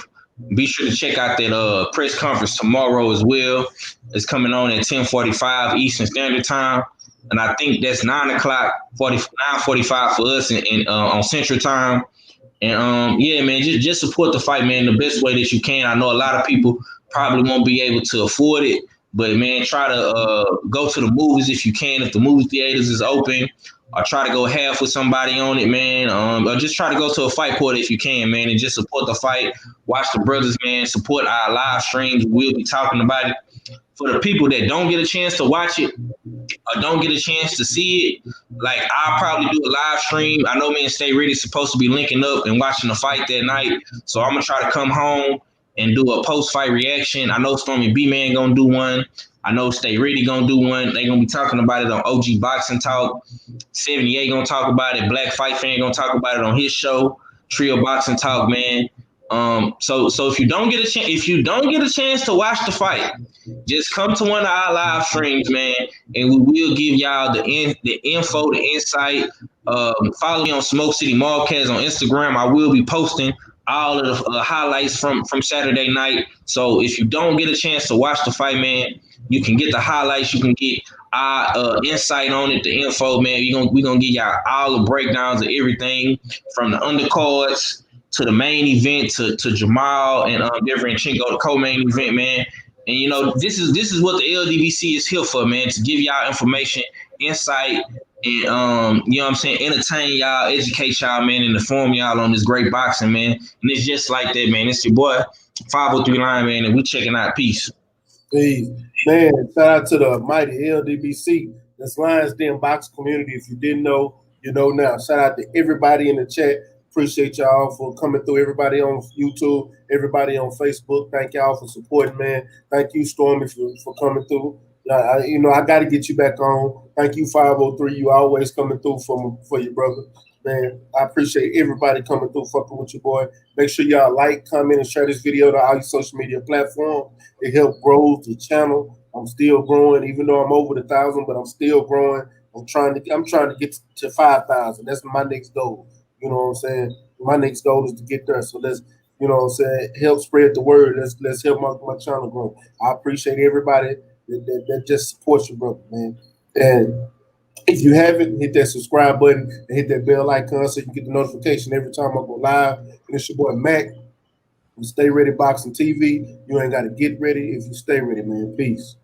S4: Be sure to check out that press conference tomorrow as well. It's coming on at 10:45 Eastern Standard Time, and I think that's 9:45 for us on Central Time. And yeah, man, just support the fight, man, the best way that you can. I know a lot of people probably won't be able to afford it, but man, try to go to the movies if you can, if the movie theaters is open, or try to go half with somebody on it, man. Or just try to go to a fight court if you can, man, and just support the fight. Watch the brothers, man. Support our live streams. We'll be talking about it. For the people that don't get a chance to watch it or don't get a chance to see it, like I'll probably do a live stream. I know me and Stay Ready supposed to be linking up and watching the fight that night. So I'm gonna try to come home and do a post-fight reaction. I know Stormy B-Man gonna do one. I know Stay Ready gonna do one. They gonna be talking about it on OG Boxing Talk. 78 gonna talk about it. Black Fight Fan gonna talk about it on his show, Trio Boxing Talk, man. So if you don't get a chance to watch the fight, just come to one of our live streams, man, and we will give y'all the info, the insight. Follow me on Smoke City Mallcast on Instagram. I will be posting all of the highlights from Saturday night. So if you don't get a chance to watch the fight, man, you can get the highlights. You can get our insight on it, the info, man. We're gonna give y'all all the breakdowns of everything from the undercards to the main event to Jamal and Derevynchenko, the co-main event, man. And you know, this is what the LDBC is here for, man, to give y'all information, insight, and you know what I'm saying, entertain y'all, educate y'all, man, and inform y'all on this great boxing, man. And it's just like that, man. It's your boy 503 Line, man, and we checking out. Peace.
S2: Hey, man, shout out to the mighty LDBC. That's Lions Den Box community. If you didn't know, you know now. Shout out to everybody in the chat. Appreciate y'all for coming through. Everybody on YouTube, everybody on Facebook. Thank y'all for supporting, man. Thank you, Stormy, for coming through. I got to get you back on. Thank you, 503. You always coming through for your brother. Man, I appreciate everybody coming through, fucking with your boy. Make sure y'all like, comment, and share this video to all your social media platforms. It helps grow the channel. I'm still growing, even though I'm over 1,000, but I'm still growing. I'm trying to get to 5,000. That's my next goal. You know what I'm saying? My next goal is to get there. So let's, you know what I'm saying, help spread the word. Let's help my channel grow. I appreciate everybody that just supports you, brother, man. And if you haven't, hit that subscribe button and hit that bell icon so you can get the notification every time I go live. And it's your boy Mac from Stay Ready Boxing TV. You ain't got to get ready if you stay ready, man. Peace.